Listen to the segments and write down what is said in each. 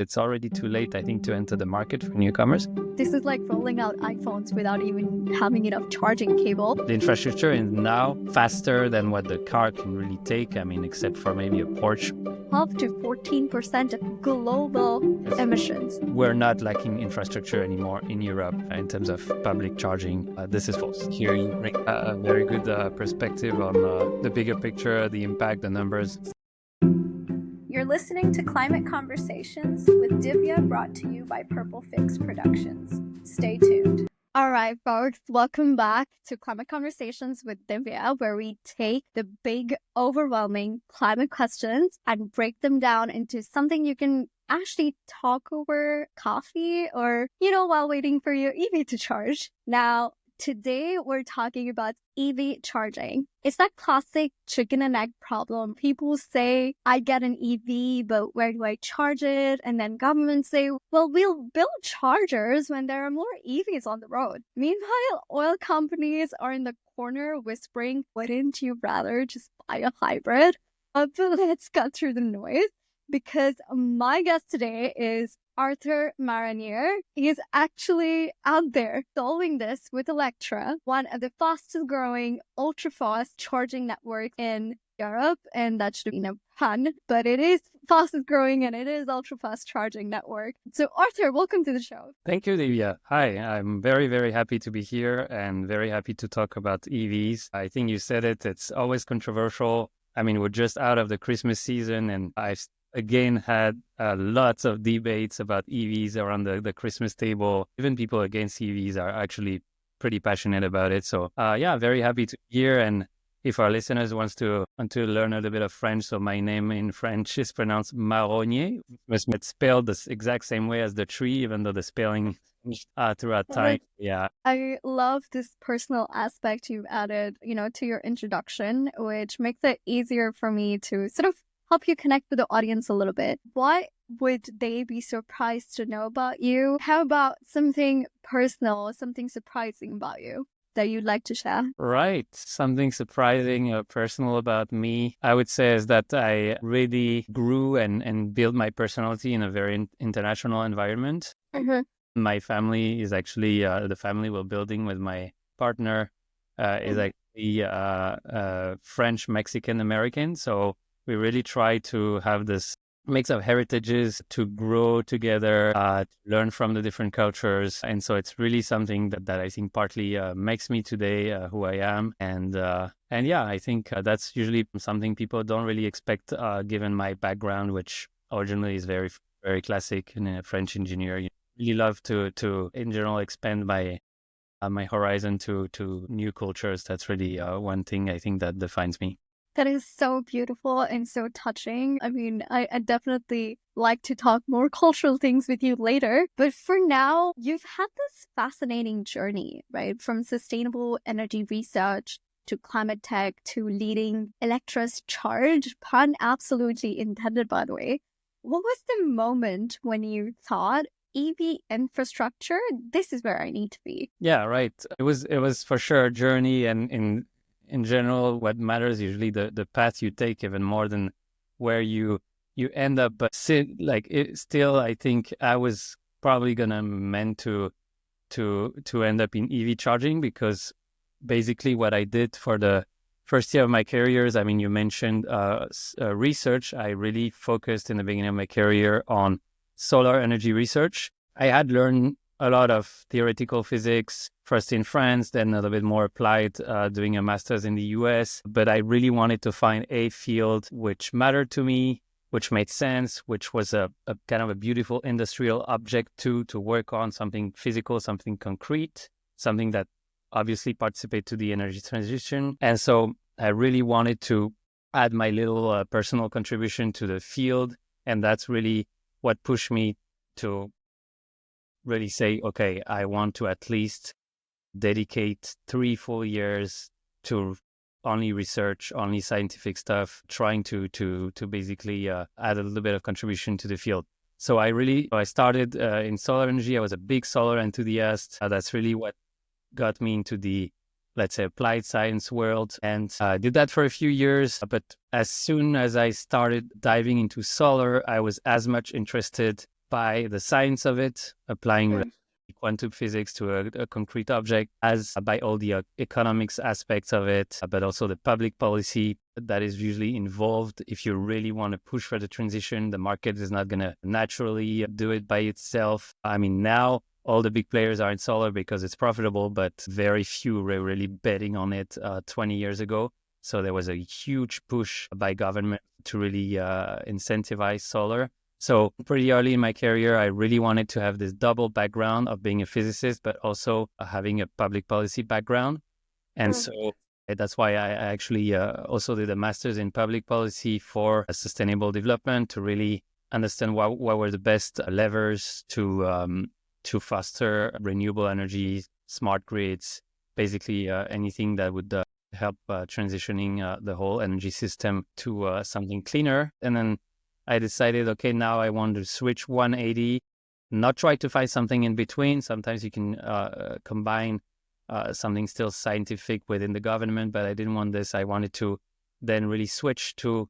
It's already too late, I think, to enter the market for newcomers. This is like rolling out iPhones without even having enough charging cable. The infrastructure is now faster than what the car can really take. I mean, except for maybe a Porsche. Up to 14% of global emissions. We're not lacking infrastructure anymore in Europe in terms of public charging. This is false. Here you bring a very good perspective on the bigger picture, the impact, the numbers. You're listening to Climate Conversations with Divya, brought to you by Purple Fix Productions. Stay tuned. All right, folks, welcome back to Climate Conversations with Divya, where we take the big, overwhelming climate questions and break them down into something you can actually talk over coffee or, while waiting for your EV to charge. Now, today we're talking about EV charging. It's that classic chicken and egg problem. People say, I get an EV, but where do I charge it? And then governments say, well, we'll build chargers when there are more EVs on the road. Meanwhile, oil companies are in the corner whispering, wouldn't you rather just buy a hybrid? But let's cut through the noise, because my guest today is Arthur Marronier. He is actually out there solving this with Electra, one of the fastest growing ultra-fast charging networks in Europe. And that should be no pun, but it is fastest growing and it is ultra-fast charging network. So Arthur, welcome to the show. Thank you, Divya. Hi, I'm very, very happy to be here and very happy to talk about EVs. I think you said it, it's always controversial. I mean, we're just out of the Christmas season and I've again had lots of debates about EVs around the Christmas table. Even people against EVs are actually pretty passionate about it. So very happy to hear. And if our listeners want to learn a little bit of French, so my name in French is pronounced Marronier. It's spelled the exact same way as the tree, even though the spelling throughout time. Yeah. I love this personal aspect you've added, to your introduction, which makes it easier for me to sort of help you connect with the audience a little bit. What would they be surprised to know about you? How about something personal, something surprising about you that you'd like to share? Right. Something surprising or personal about me, I would say, is that I really grew and built my personality in a very international environment. Mm-hmm. My family is actually, the family we're building with my partner is actually French, Mexican, American. So we really try to have this mix of heritages to grow together, to learn from the different cultures. And so it's really something that I think partly makes me today who I am. And I think that's usually something people don't really expect given my background, which originally is very, very classic and a French engineer. You really love to in general expand my horizon to new cultures. That's really one thing I think that defines me. That is so beautiful and so touching. I mean, I definitely like to talk more cultural things with you later. But for now, you've had this fascinating journey, right? From sustainable energy research to climate tech to leading Electra's charge, pun absolutely intended, by the way. What was the moment when you thought, EV infrastructure, this is where I need to be? Yeah, right. It was for sure a journey, and in general, what matters usually the path you take, even more than where you end up. But still, I think I was probably gonna meant to end up in EV charging, because basically what I did for the first year of my career, I mean, you mentioned research. I really focused in the beginning of my career on solar energy research. I had learned a lot of theoretical physics, first in France, then a little bit more applied, doing a master's in the US. But I really wanted to find a field which mattered to me, which made sense, which was a kind of a beautiful industrial object to work on, something physical, something concrete, something that obviously participate to the energy transition. And so I really wanted to add my little personal contribution to the field. And that's really what pushed me to really say, okay, I want to at least dedicate 3 full years to only research, only scientific stuff, trying to basically add a little bit of contribution to the field. So I started in solar energy. I was a big solar enthusiast. That's really what got me into the, let's say, applied science world, and did that for a few years. But as soon as I started diving into solar, I was as much interested by the science of it, applying quantum physics to a concrete object, as by all the economics aspects of it, but also the public policy that is usually involved. If you really want to push for the transition, the market is not going to naturally do it by itself. I mean, now all the big players are in solar because it's profitable, but very few were really betting on it 20 years ago. So there was a huge push by government to really incentivize solar. So pretty early in my career, I really wanted to have this double background of being a physicist, but also having a public policy background. And so that's why I actually also did a master's in public policy for sustainable development to really understand what were the best levers to foster renewable energy, smart grids, basically anything that would help transitioning the whole energy system to something cleaner. And then I decided, okay, now I want to switch 180, not try to find something in between. Sometimes you can combine something still scientific within the government, but I didn't want this. I wanted to then really switch to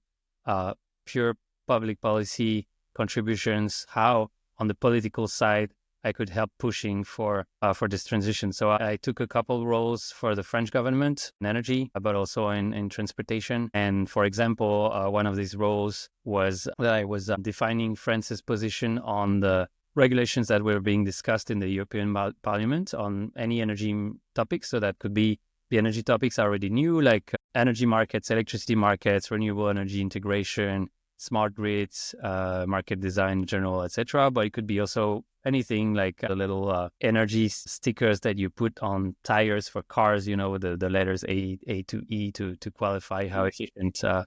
pure public policy contributions, how on the political side I could help pushing for this transition. So I took a couple roles for the French government in energy, but also in transportation. And for example, one of these roles was that I was defining France's position on the regulations that were being discussed in the European Parliament on any energy topics. So that could be the energy topics I already knew, like energy markets, electricity markets, renewable energy integration, smart grids, market design in general, etc. But it could be also anything like the little energy stickers that you put on tires for cars, you know, the letters A to E to qualify how efficient a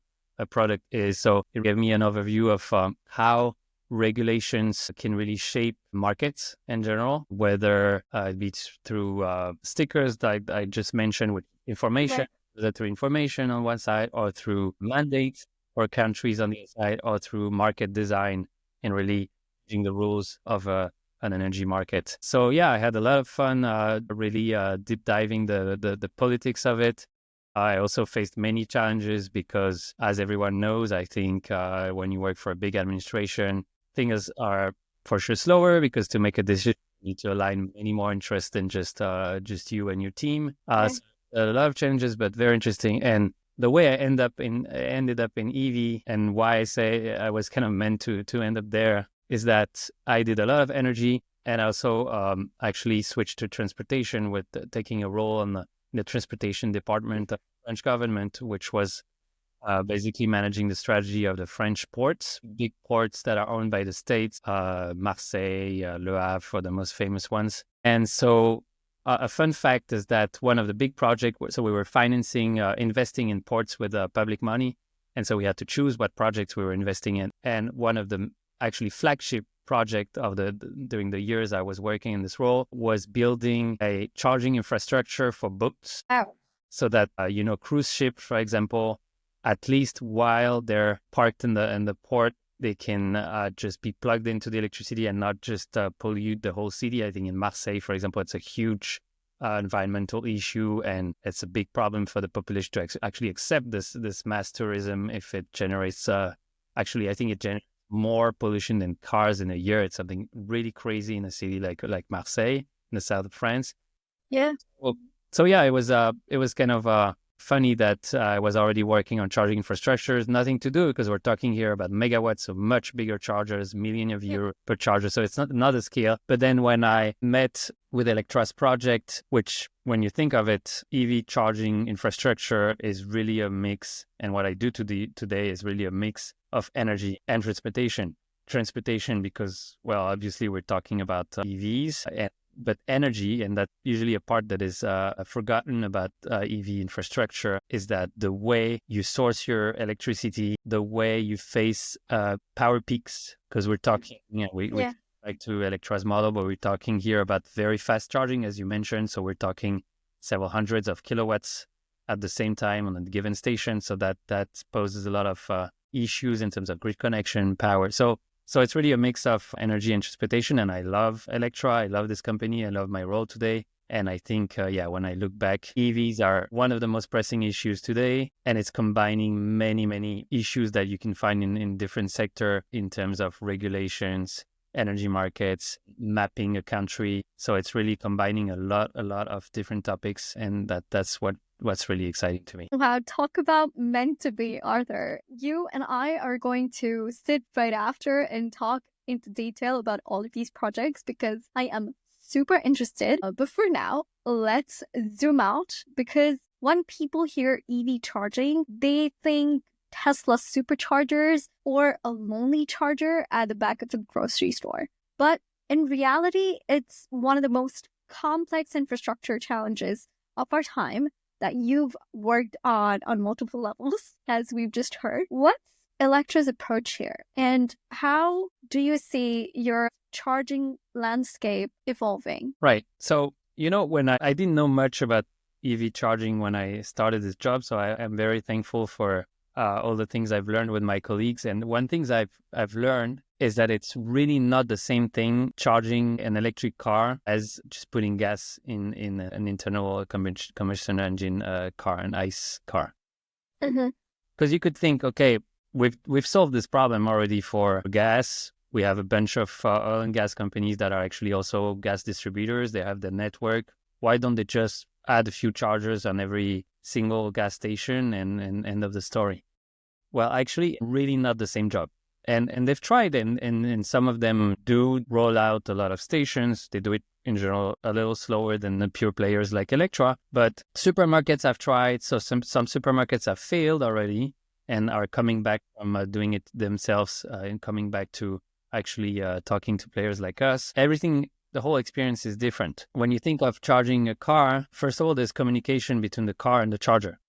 product is. So it gave me an overview of how regulations can really shape markets in general, whether it be through stickers like I just mentioned with information, whether through information on one side or through mandates for countries on the other side, or through market design and really changing the rules of an energy market. So yeah, I had a lot of fun really deep diving the politics of it. I also faced many challenges because, as everyone knows, I think when you work for a big administration, things are for sure slower because to make a decision, you need to align many more interests than just you and your team. So a lot of challenges, but very interesting. And the way I ended up in EV and why I say I was kind of meant to end up there is that I did a lot of energy and also actually switched to transportation with taking a role in the transportation department of the French government, which was basically managing the strategy of the French ports, big ports that are owned by the states, Marseille, Le Havre for the most famous ones. And so a fun fact is that one of the big projects, so we were financing, investing in ports with public money. And so we had to choose what projects we were investing in. And one of the actually flagship project of during the years I was working in this role was building a charging infrastructure for boats. So that, cruise ships, for example, at least while they're parked in the port, they can just be plugged into the electricity and not just pollute the whole city. I think in Marseille, for example, it's a huge environmental issue, and it's a big problem for the population to actually accept this mass tourism if it generates. I think it generates more pollution than cars in a year. It's something really crazy in a city like Marseille in the south of France. Yeah. Well, so yeah, it was kind of funny that I was already working on charging infrastructures, nothing to do because we're talking here about megawatts, so much bigger chargers, million of euro per charger. So it's not a scale. But then when I met with Electra's project, which when you think of it, EV charging infrastructure is really a mix. And what I do today is really a mix of energy and transportation. Transportation because, well, obviously we're talking about EVs, but energy, and that's usually a part that is forgotten about EV infrastructure, is that the way you source your electricity, the way you face power peaks, because we're talking, we like to Electra's model, but we're talking here about very fast charging, as you mentioned. So we're talking several hundreds of kilowatts at the same time on a given station. So that poses a lot of issues in terms of grid connection, power. So it's really a mix of energy and transportation, and I love Electra. I love this company. I love my role today. And I think, when I look back, EVs are one of the most pressing issues today, and it's combining many, many issues that you can find in different sectors in terms of regulations, energy markets, mapping a country. So it's really combining a lot of different topics, and that's what's really exciting to me. Wow, talk about meant to be, Arthur. You and I are going to sit right after and talk into detail about all of these projects because I am super interested. But for now, let's zoom out because when people hear EV charging, they think Tesla superchargers or a lonely charger at the back of the grocery store. But in reality, it's one of the most complex infrastructure challenges of our time that you've worked on multiple levels, as we've just heard. What's Electra's approach here? And how do you see your charging landscape evolving? Right. So, when I didn't know much about EV charging when I started this job, so I am very thankful for all the things I've learned with my colleagues. And one thing I've learned is that it's really not the same thing charging an electric car as just putting gas in an internal combustion engine car, an ICE car. Because you could think, okay, we've solved this problem already for gas. We have a bunch of oil and gas companies that are actually also gas distributors. They have the network. Why don't they just add a few chargers on every single gas station and end of the story? Well, actually, really not the same job. And they've tried, and some of them do roll out a lot of stations. They do it in general a little slower than the pure players like Electra. But supermarkets have tried. So some supermarkets have failed already and are coming back from doing it themselves and coming back to actually talking to players like us. The whole experience is different. When you think of charging a car, first of all, there's communication between the car and the charger,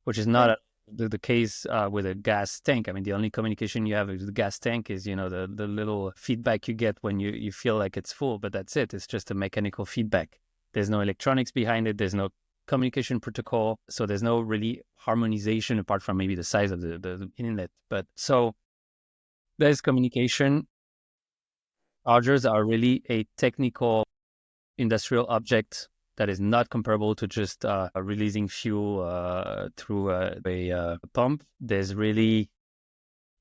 which is not the case with a gas tank. I mean, the only communication you have with the gas tank is, the little feedback you get when you feel like it's full, but that's it. It's just a mechanical feedback. There's no electronics behind it. There's no communication protocol. So there's no really harmonization apart from maybe the size of the inlet. But so there's communication. Chargers are really a technical industrial object that is not comparable to just releasing fuel through a pump. There's really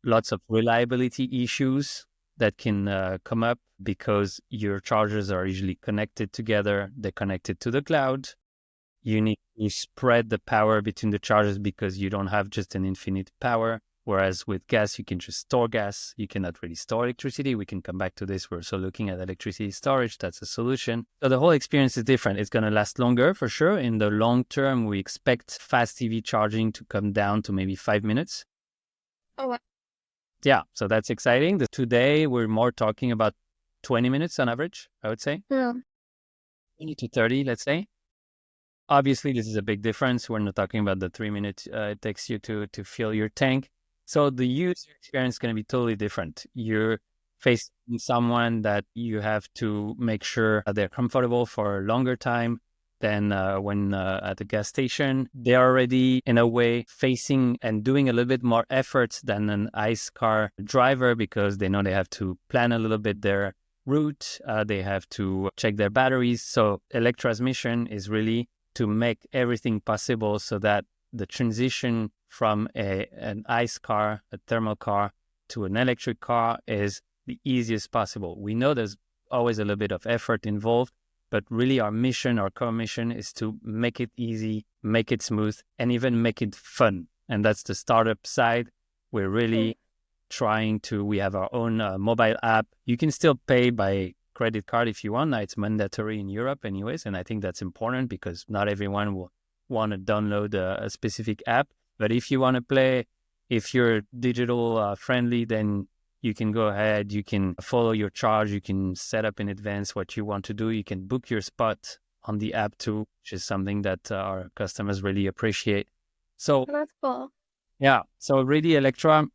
lots of reliability issues that can come up because your chargers are usually connected together. They're connected to the cloud. You need to spread the power between the chargers because you don't have just an infinite power. Whereas with gas, you can just store gas. You cannot really store electricity. We can come back to this. We're also looking at electricity storage. That's a solution. So the whole experience is different. It's going to last longer for sure. In the long term, we expect fast EV charging to come down to maybe 5 minutes. Oh, wow. Yeah, so that's exciting. Today, we're more talking about 20 minutes on average, I would say. Yeah. 20 to 30, let's say. Obviously, this is a big difference. We're not talking about the 3 minutes it takes you to fill your tank. So the user experience is going to be totally different. You're facing someone that you have to make sure they're comfortable for a longer time than when at the gas station. They're already, in a way, facing and doing a little bit more effort than an ICE car driver because they know they have to plan a little bit their route. They have to check their batteries. So Electra's mission is really to make everything possible so that the transition from an ICE car, a thermal car, to an electric car is the easiest possible. We know there's always a little bit of effort involved, but really our mission, our core mission is to make it easy, make it smooth, and even make it fun. And that's the startup side. We're really we have our own mobile app. You can still pay by credit card if you want. Now it's mandatory in Europe anyways, and I think that's important because not everyone will want to download a specific app. But if you want to play, if you're digital friendly, then you can go ahead, you can follow your charge, you can set up in advance what you want to do. You can book your spot on the app too, which is something that our customers really appreciate. So that's cool. Yeah, so really Electra,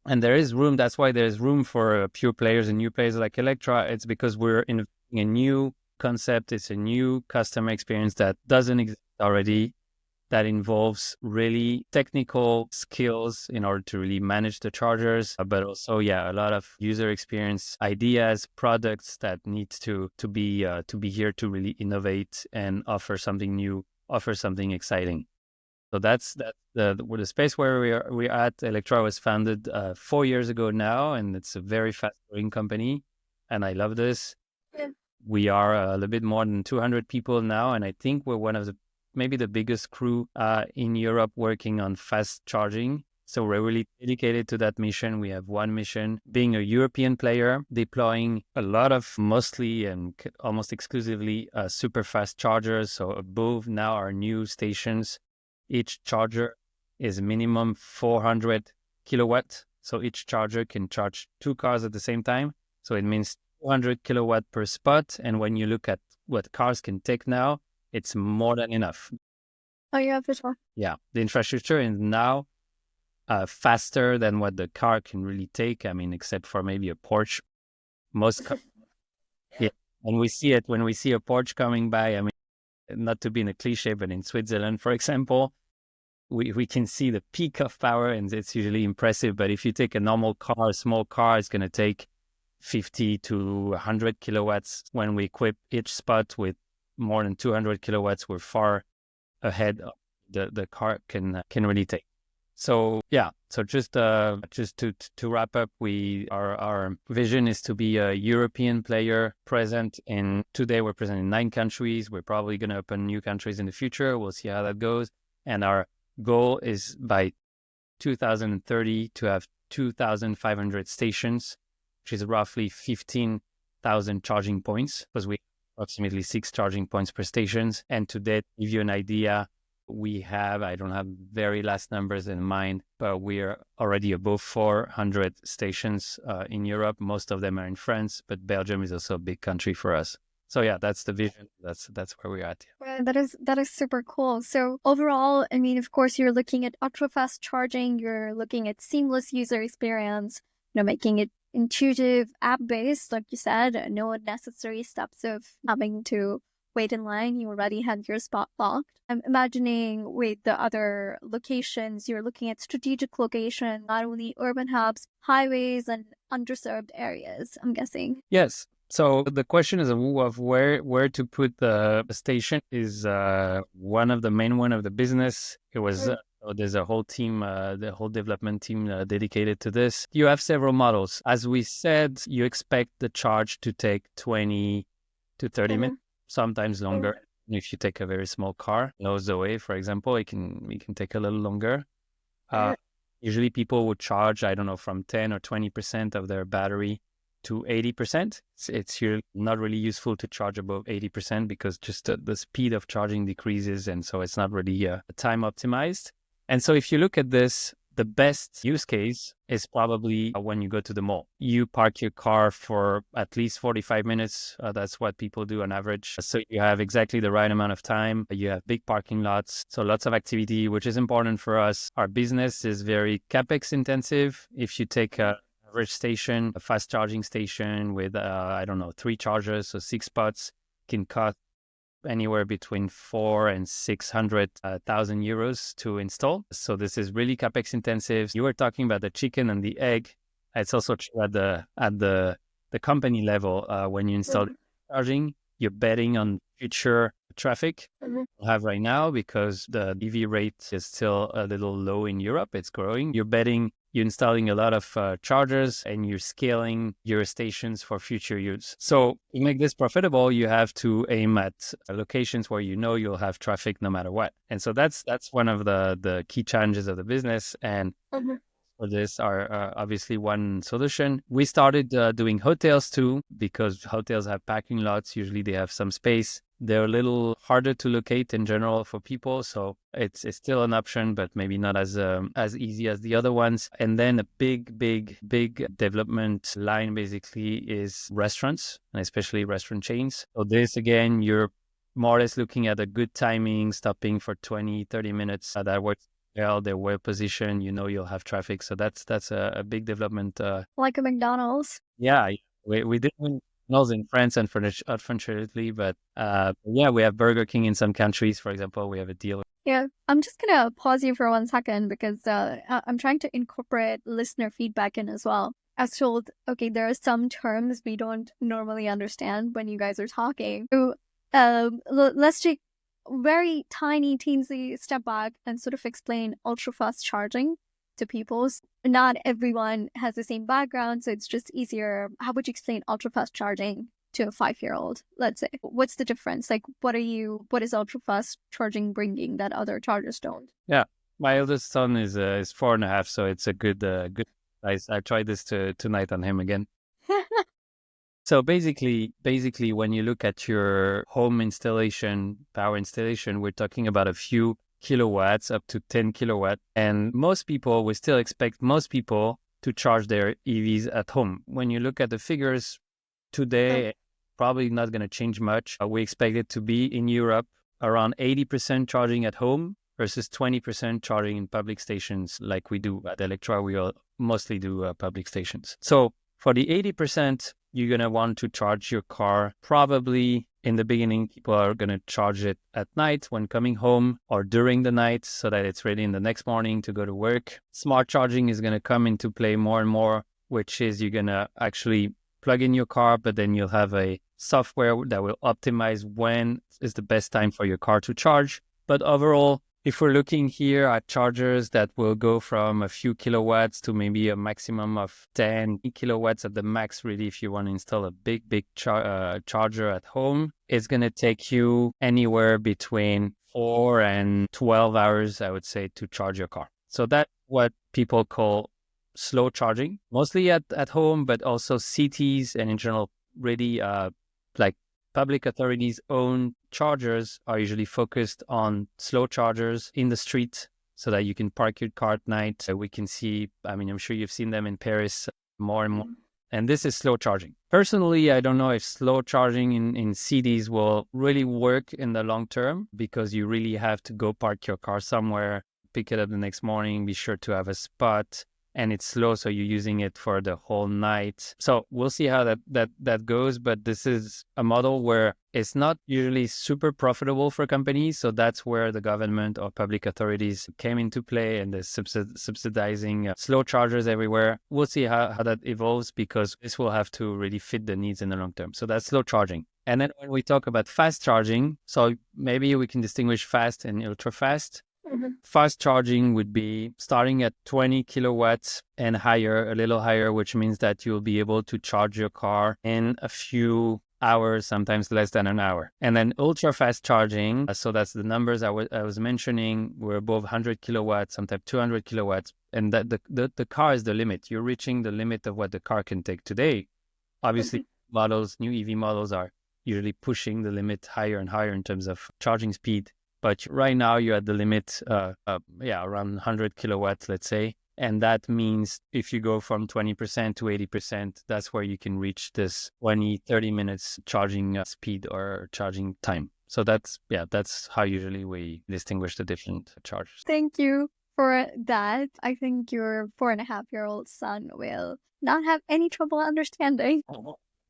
and there is room. That's why there's room for pure players and new players like Electra. It's because we're in a new concept. It's a new customer experience that doesn't exist already, that involves really technical skills in order to really manage the chargers, but also, a lot of user experience ideas, products that needs to be here to really innovate and offer something new, offer something exciting. So that's the space where we're at. Electra was founded 4 years ago now, and it's a very fast growing company. and I love this. Yeah. We are a little bit more than 200 people now, and I think we're one of maybe the biggest crew in Europe working on fast charging. So we're really dedicated to that mission. We have one mission, being a European player, deploying a lot of mostly and almost exclusively super fast chargers. So above now our new stations, each charger is minimum 400 kilowatts. So each charger can charge 2 cars at the same time. So it means 200 kilowatt per spot. And when you look at what cars can take now, it's more than enough. Oh, yeah, for sure. Yeah, the infrastructure is now faster than what the car can really take. I mean, except for maybe a Porsche. Yeah, and we see it when we see a Porsche coming by. I mean, not to be in a cliche, but in Switzerland, for example, we can see the peak of power, and it's usually impressive. But if you take a normal car, a small car, it's going to take 50 to 100 kilowatts. When we equip each spot with more than 200 kilowatts, we're far ahead of the car can really take. So yeah, so just to wrap up, our vision is to be a European player today we're present in 9 countries. We're probably going to open new countries in the future. We'll see how that goes. And our goal is by 2030 to have 2,500 stations, which is roughly 15,000 charging points, because we have approximately 6 charging points per stations. And to that, give you an idea, I don't have very last numbers in mind, but we're already above 400 stations in Europe. Most of them are in France, but Belgium is also a big country for us. So yeah, that's the vision. That's where we're at. That is super cool. So overall, I mean, of course, you're looking at ultra-fast charging. You're looking at seamless user experience, making it intuitive, app-based, like you said, no unnecessary steps of having to wait in line. You already had your spot locked. I'm imagining with the other locations, you're looking at strategic location, not only urban hubs, highways, and underserved areas, I'm guessing. Yes. So the question is of where to put the station is one of the main one of the business. It was there's a whole team, the whole development team dedicated to this. You have several models. As we said, you expect the charge to take 20 to 30 minutes, sometimes longer. If you take a very small car, Zoe, for example, it can take a little longer. Usually people would charge, I don't know, from 10 or 20% of their battery to 80%. It's not really useful to charge above 80% because just the speed of charging decreases, and so it's not really time optimized. And so if you look at this, the best use case is probably when you go to the mall. You park your car for at least 45 minutes. That's what people do on average. So you have exactly the right amount of time. You have big parking lots, so lots of activity, which is important for us. Our business is very CapEx intensive. If you take a average station, a fast charging station with, 3 chargers, so 6 spots, can cost anywhere between 400,000 and 600,000 euros to install. So this is really CapEx intensive. You were talking about the chicken and the egg. It's also true at the company level. When you install charging, you're betting on future traffic you have right now because the EV rate is still a little low in Europe. It's growing. You're installing a lot of chargers and you're scaling your stations for future use. So to make this profitable, you have to aim at locations where you'll have traffic no matter what. And so that's one of the key challenges of the business. And for this are obviously one solution. We started doing hotels too, because hotels have parking lots. Usually they have some space. They're a little harder to locate in general for people. So it's still an option, but maybe not as easy as the other ones. And then a big development line basically is restaurants, and especially restaurant chains. So this, again, you're more or less looking at a good timing, stopping for 20, 30 minutes. That works well. They're well positioned. You'll have traffic. So that's a big development. Like a McDonald's. Yeah, we did McDonald's in France, unfortunately, but yeah, we have Burger King in some countries. For example, we have a deal. Yeah, I'm just gonna pause you for 1 second because I'm trying to incorporate listener feedback in as well. As told, okay, there are some terms we don't normally understand when you guys are talking. So let's take very tiny, teensy step back and sort of explain ultra-fast charging. to people. Not everyone has the same background, so it's just easier. How would you explain ultra-fast charging to a 5-year-old, let's say? What's the difference? Like, what is ultra-fast charging bringing that other chargers don't? Yeah, my eldest son is 4.5, so it's a good. I tried this tonight on him again. So basically, when you look at your home installation, power installation, we're talking about a few kilowatts up to 10 kilowatt. And we still expect most people to charge their EVs at home. When you look at the figures today, probably not going to change much. We expect it to be in Europe around 80% charging at home versus 20% charging in public stations like we do at Electra. We all mostly do public stations. So for the 80%, you're going to want to charge your car. Probably in the beginning, people are going to charge it at night when coming home or during the night so that it's ready in the next morning to go to work. Smart charging is going to come into play more and more, which is you're going to actually plug in your car, but then you'll have a software that will optimize when is the best time for your car to charge. But overall, if we're looking here at chargers that will go from a few kilowatts to maybe a maximum of 10 kilowatts at the max, really, if you want to install a big charger at home, it's going to take you anywhere between 4 and 12 hours, I would say, to charge your car. So that's what people call slow charging, mostly at home, but also cities and in general, really like public authorities' own chargers are usually focused on slow chargers in the street so that you can park your car at night. We can see, I'm sure you've seen them in Paris more and more. And this is slow charging. Personally, I don't know if slow charging in cities will really work in the long term because you really have to go park your car somewhere, pick it up the next morning, be sure to have a spot. And it's slow, so you're using it for the whole night. So we'll see how that goes. But this is a model where it's not usually super profitable for companies. So that's where the government or public authorities came into play and they're subsidizing slow chargers everywhere. We'll see how that evolves because this will have to really fit the needs in the long term. So that's slow charging. And then when we talk about fast charging, so maybe we can distinguish fast and ultra fast. Fast charging would be starting at 20 kilowatts and higher, a little higher, which means that you'll be able to charge your car in a few hours, sometimes less than an hour. And then ultra fast charging, so that's the numbers I was mentioning, we're above 100 kilowatts, sometimes 200 kilowatts. And that the car is the limit. You're reaching the limit of what the car can take today. Obviously, new EV models are usually pushing the limit higher and higher in terms of charging speed. But right now you're at the limit, around 100 kilowatts, let's say. And that means if you go from 20% to 80%, that's where you can reach this 20, 30 minutes charging speed or charging time. So that's how usually we distinguish the different chargers. Thank you for that. I think your 4.5-year-old son will not have any trouble understanding.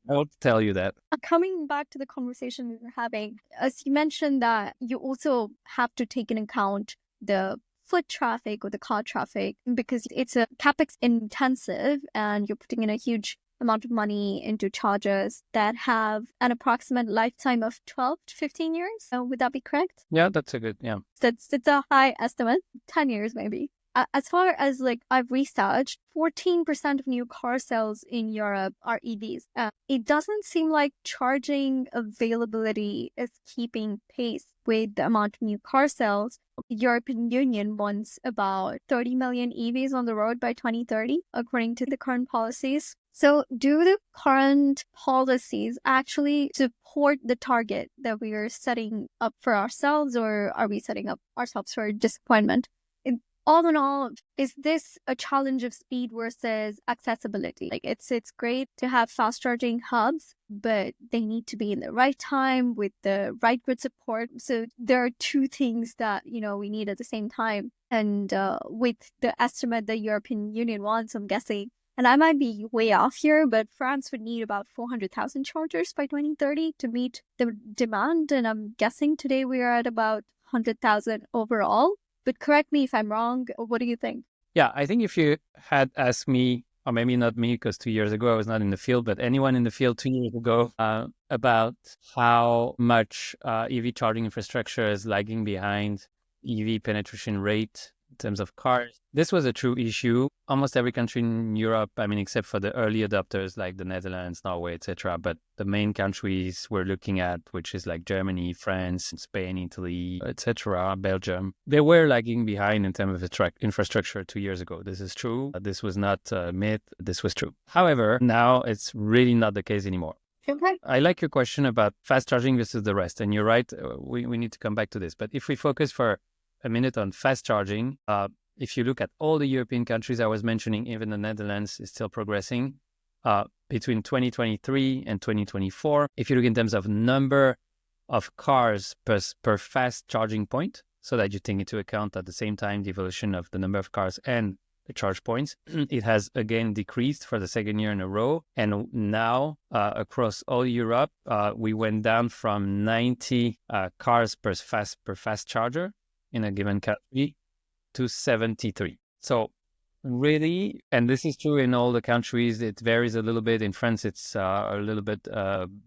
I'll tell you that. Coming back to the conversation we were having, as you mentioned that you also have to take into account the foot traffic or the car traffic because it's a CapEx intensive and you're putting in a huge amount of money into chargers that have an approximate lifetime of 12 to 15 years. Would that be correct? Yeah, that's a good, yeah. That's a high estimate, 10 years maybe. As far as I've researched, 14% of new car sales in Europe are EVs. It doesn't seem like charging availability is keeping pace with the amount of new car sales. The European Union wants about 30 million EVs on the road by 2030, according to the current policies. So do the current policies actually support the target that we are setting up for ourselves, or are we setting up ourselves for disappointment? All in all, is this a challenge of speed versus accessibility? It's great to have fast charging hubs, but they need to be in the right time with the right grid support. So there are two things that, we need at the same time. And with the estimate the European Union wants, I'm guessing, and I might be way off here, but France would need about 400,000 chargers by 2030 to meet the demand. And I'm guessing today we are at about 100,000 overall. But correct me if I'm wrong. What do you think? Yeah, I think if you had asked me, or maybe not me, because 2 years ago I was not in the field, but anyone in the field 2 years ago about how much EV charging infrastructure is lagging behind EV penetration rate in terms of cars. This was a true issue. Almost every country in Europe, I mean, except for the early adopters like the Netherlands, Norway, etc. But the main countries we're looking at, which is like Germany, France, Spain, Italy, etc., Belgium, they were lagging behind in terms of infrastructure 2 years ago. This is true. This was not a myth. This was true. However, now it's really not the case anymore. Okay. I like your question about fast charging versus the rest. And you're right, we need to come back to this. But if we focus for a minute on fast charging, if you look at all the European countries I was mentioning, even the Netherlands is still progressing between 2023 and 2024. If you look in terms of number of cars per fast charging point, so that you take into account at the same time the evolution of the number of cars and the charge points, it has again decreased for the second year in a row. And now across all Europe, we went down from 90 cars per fast charger in a given country to 73. So really, and this is true in all the countries, it varies a little bit. In France, it's a little bit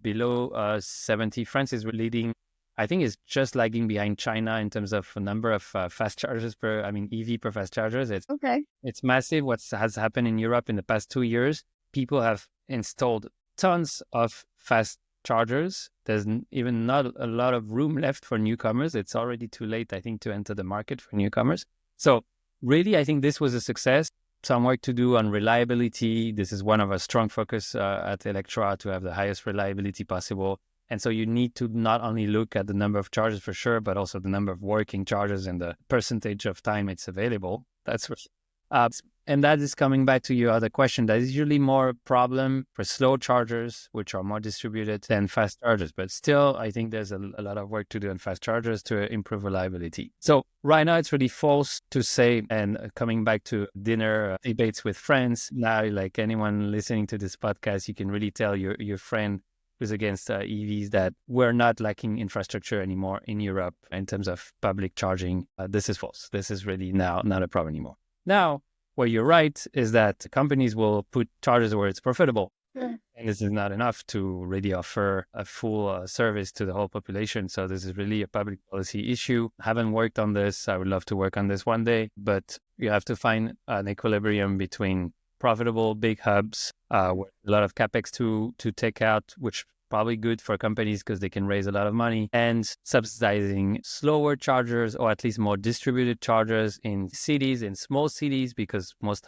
below 70. France is leading. I think it's just lagging behind China in terms of number of fast chargers EV per fast chargers. It's massive what has happened in Europe in the past 2 years. People have installed tons of fast chargers. There's even not a lot of room left for newcomers. It's already too late, I think, to enter the market for newcomers. So really, I think this was a success. Some work to do on reliability. This is one of our strong focus at Electra, to have the highest reliability possible. And so you need to not only look at the number of charges for sure, but also the number of working charges and the percentage of time it's available. That's for sure. And that is coming back to your other question. That is usually more a problem for slow chargers, which are more distributed, than fast chargers. But still, I think there's a lot of work to do on fast chargers to improve reliability. So right now, it's really false to say, and coming back to dinner debates with friends, now, like anyone listening to this podcast, you can really tell your friend who's against EVs that we're not lacking infrastructure anymore in Europe in terms of public charging. This is false. This is really now not a problem anymore. Now, where you're right is that companies will put chargers where it's profitable. Yeah. And this is not enough to really offer a full service to the whole population. So this is really a public policy issue. I haven't worked on this. I would love to work on this one day, but you have to find an equilibrium between profitable big hubs with a lot of capex to take out, which probably good for companies because they can raise a lot of money, and subsidizing slower chargers, or at least more distributed chargers in cities, in small cities, because most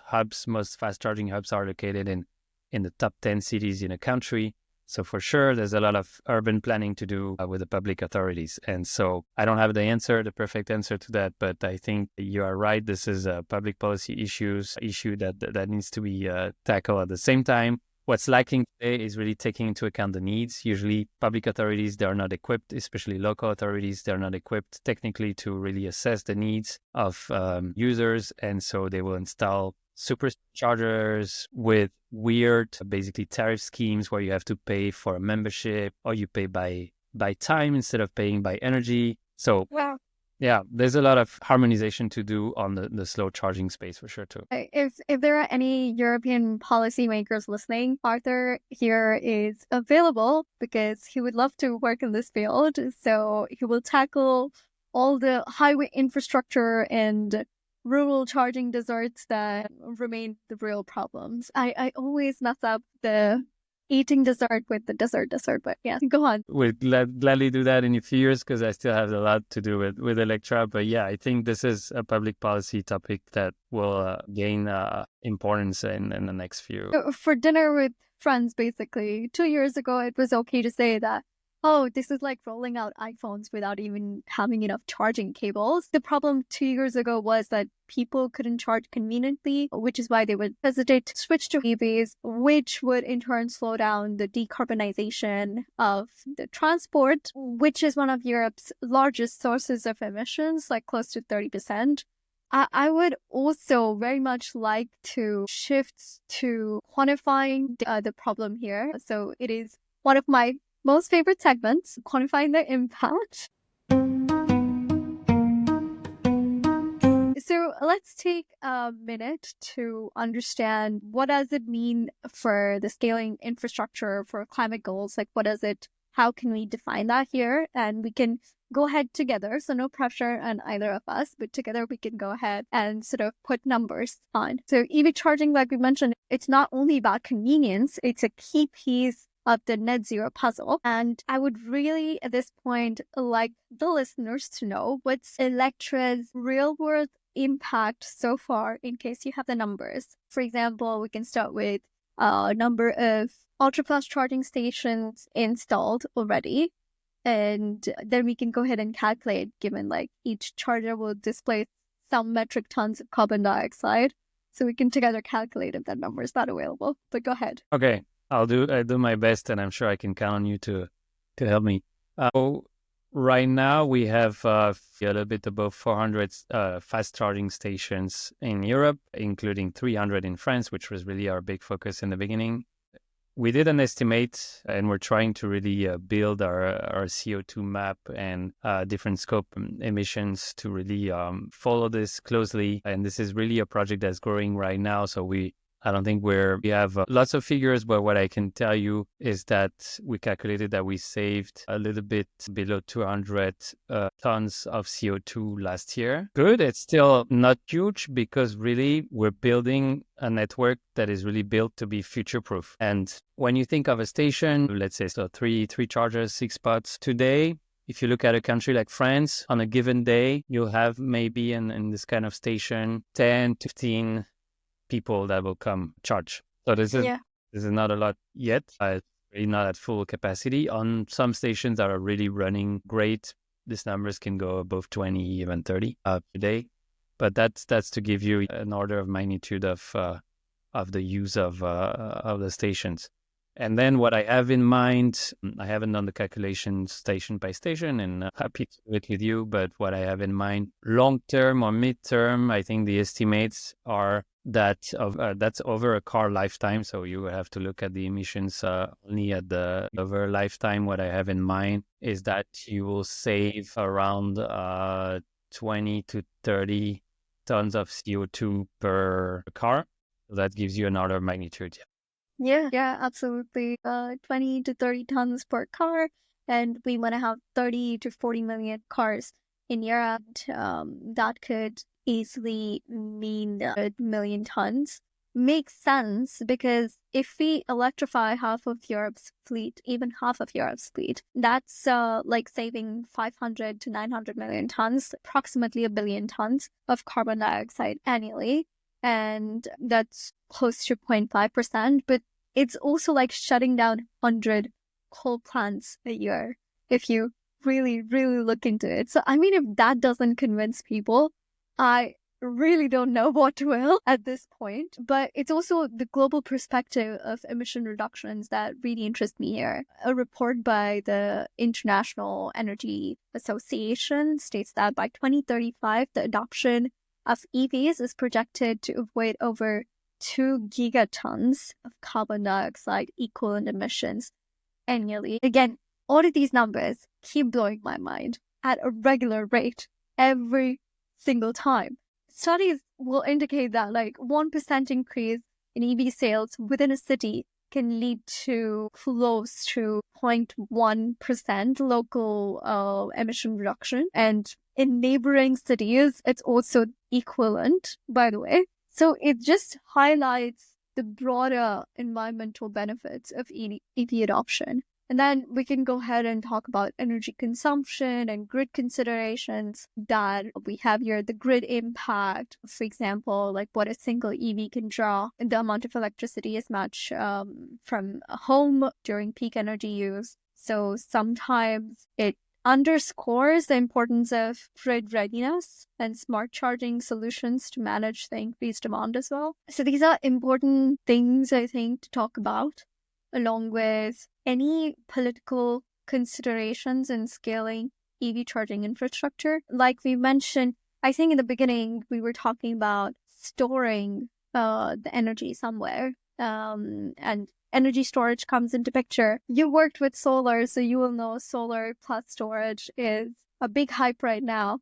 fast charging hubs are located in the top 10 cities in a country. So for sure, there's a lot of urban planning to do with the public authorities. And so I don't have the perfect answer to that, but I think you are right. This is a public policy issue that needs to be tackled at the same time. What's lacking today is really taking into account the needs. Usually public authorities, they are not equipped, especially local authorities, they're not equipped technically to really assess the needs of users. And so they will install superchargers with weird, basically tariff schemes where you have to pay for a membership, or you pay by time instead of paying by energy. So wow. Yeah, there's a lot of harmonization to do on the slow charging space for sure too. If there are any European policymakers listening, Arthur here is available because he would love to work in this field. So he will tackle all the highway infrastructure and rural charging deserts that remain the real problems. I always mess up the eating dessert with the dessert, but yeah, go on. We'll gladly do that in a few years because I still have a lot to do with Electra. But yeah, I think this is a public policy topic that will gain importance in the next few. For dinner with friends, basically, 2 years ago, it was okay to say that, oh, this is like rolling out iPhones without even having enough charging cables. The problem 2 years ago was that people couldn't charge conveniently, which is why they would hesitate to switch to EVs, which would in turn slow down the decarbonization of the transport, which is one of Europe's largest sources of emissions, like close to 30%. I would also very much like to shift to quantifying the problem here. So it is one of my most favorite segments, quantifying the impact. So let's take a minute to understand what does it mean for the scaling infrastructure for climate goals? Like how can we define that here? And we can go ahead together. So no pressure on either of us, but together we can go ahead and sort of put numbers on. So EV charging, like we mentioned, it's not only about convenience, it's a key piece of the net zero puzzle. And I would really, at this point, like the listeners to know what's Electra's real world impact so far, in case you have the numbers. For example, we can start with number of ultrafast charging stations installed already. And then we can go ahead and calculate, given like each charger will display some metric tons of carbon dioxide. So we can together calculate if that number is not available. But go ahead. Okay, I'll do my best, and I'm sure I can count on you to help me. So right now we have a little bit above 400 fast charging stations in Europe, including 300 in France, which was really our big focus in the beginning. We did an estimate, and we're trying to really build our CO2 map and different scope emissions to really follow this closely. And this is really a project that's growing right now. So I don't think we have lots of figures, but what I can tell you is that we calculated that we saved a little bit below 200 tons of CO2 last year. Good. It's still not huge because really we're building a network that is really built to be future-proof. And when you think of a station, let's say, so three chargers, 6 spots today, if you look at a country like France, on a given day, you'll have maybe in this kind of station, 10 to 15 people that will come charge. So this is not a lot yet. It's really not at full capacity. On some stations that are really running great, these numbers can go above 20, even 30 per day. But that's to give you an order of magnitude of the use of the stations. And then what I have in mind, I haven't done the calculation station by station, and happy to do it with you. But what I have in mind, long term or mid term, I think the estimates are that that's over a car lifetime. So you have to look at the emissions only at the over lifetime. What I have in mind is that you will save around 20 to 30 tons of CO2 per car. So that gives you an order of magnitude. Yeah, absolutely. 20 to 30 tons per car. And we want to have 30 to 40 million cars in Europe. That could easily mean 1 million tons. Makes sense because if we electrify half of Europe's fleet, even half of Europe's fleet, that's like saving 500 to 900 million tons, approximately 1 billion tons of carbon dioxide annually. And that's close to 0.5%. But it's also like shutting down 100 coal plants a year if you really, really look into it. So, I mean, if that doesn't convince people, I really don't know what will at this point. But it's also the global perspective of emission reductions that really interests me here. A report by the International Energy Association states that by 2035, the adoption of EVs is projected to avoid over 2 gigatons of carbon dioxide equivalent emissions annually. Again, all of these numbers keep blowing my mind at a regular rate every single time. Studies will indicate that like 1% increase in EV sales within a city can lead to close to 0.1% local emission reduction. And in neighboring cities, it's also equivalent, by the way. So it just highlights the broader environmental benefits of EV adoption. And then we can go ahead and talk about energy consumption and grid considerations that we have here. The grid impact, for example, like what a single EV can draw, the amount of electricity is much from a home during peak energy use. So sometimes it underscores the importance of grid readiness and smart charging solutions to manage the increased demand as well. So these are important things, I think, to talk about, along with any political considerations in scaling EV charging infrastructure. Like we mentioned, I think in the beginning, we were talking about storing the energy somewhere, and energy storage comes into picture. You worked with solar, so you will know solar plus storage is a big hype right now.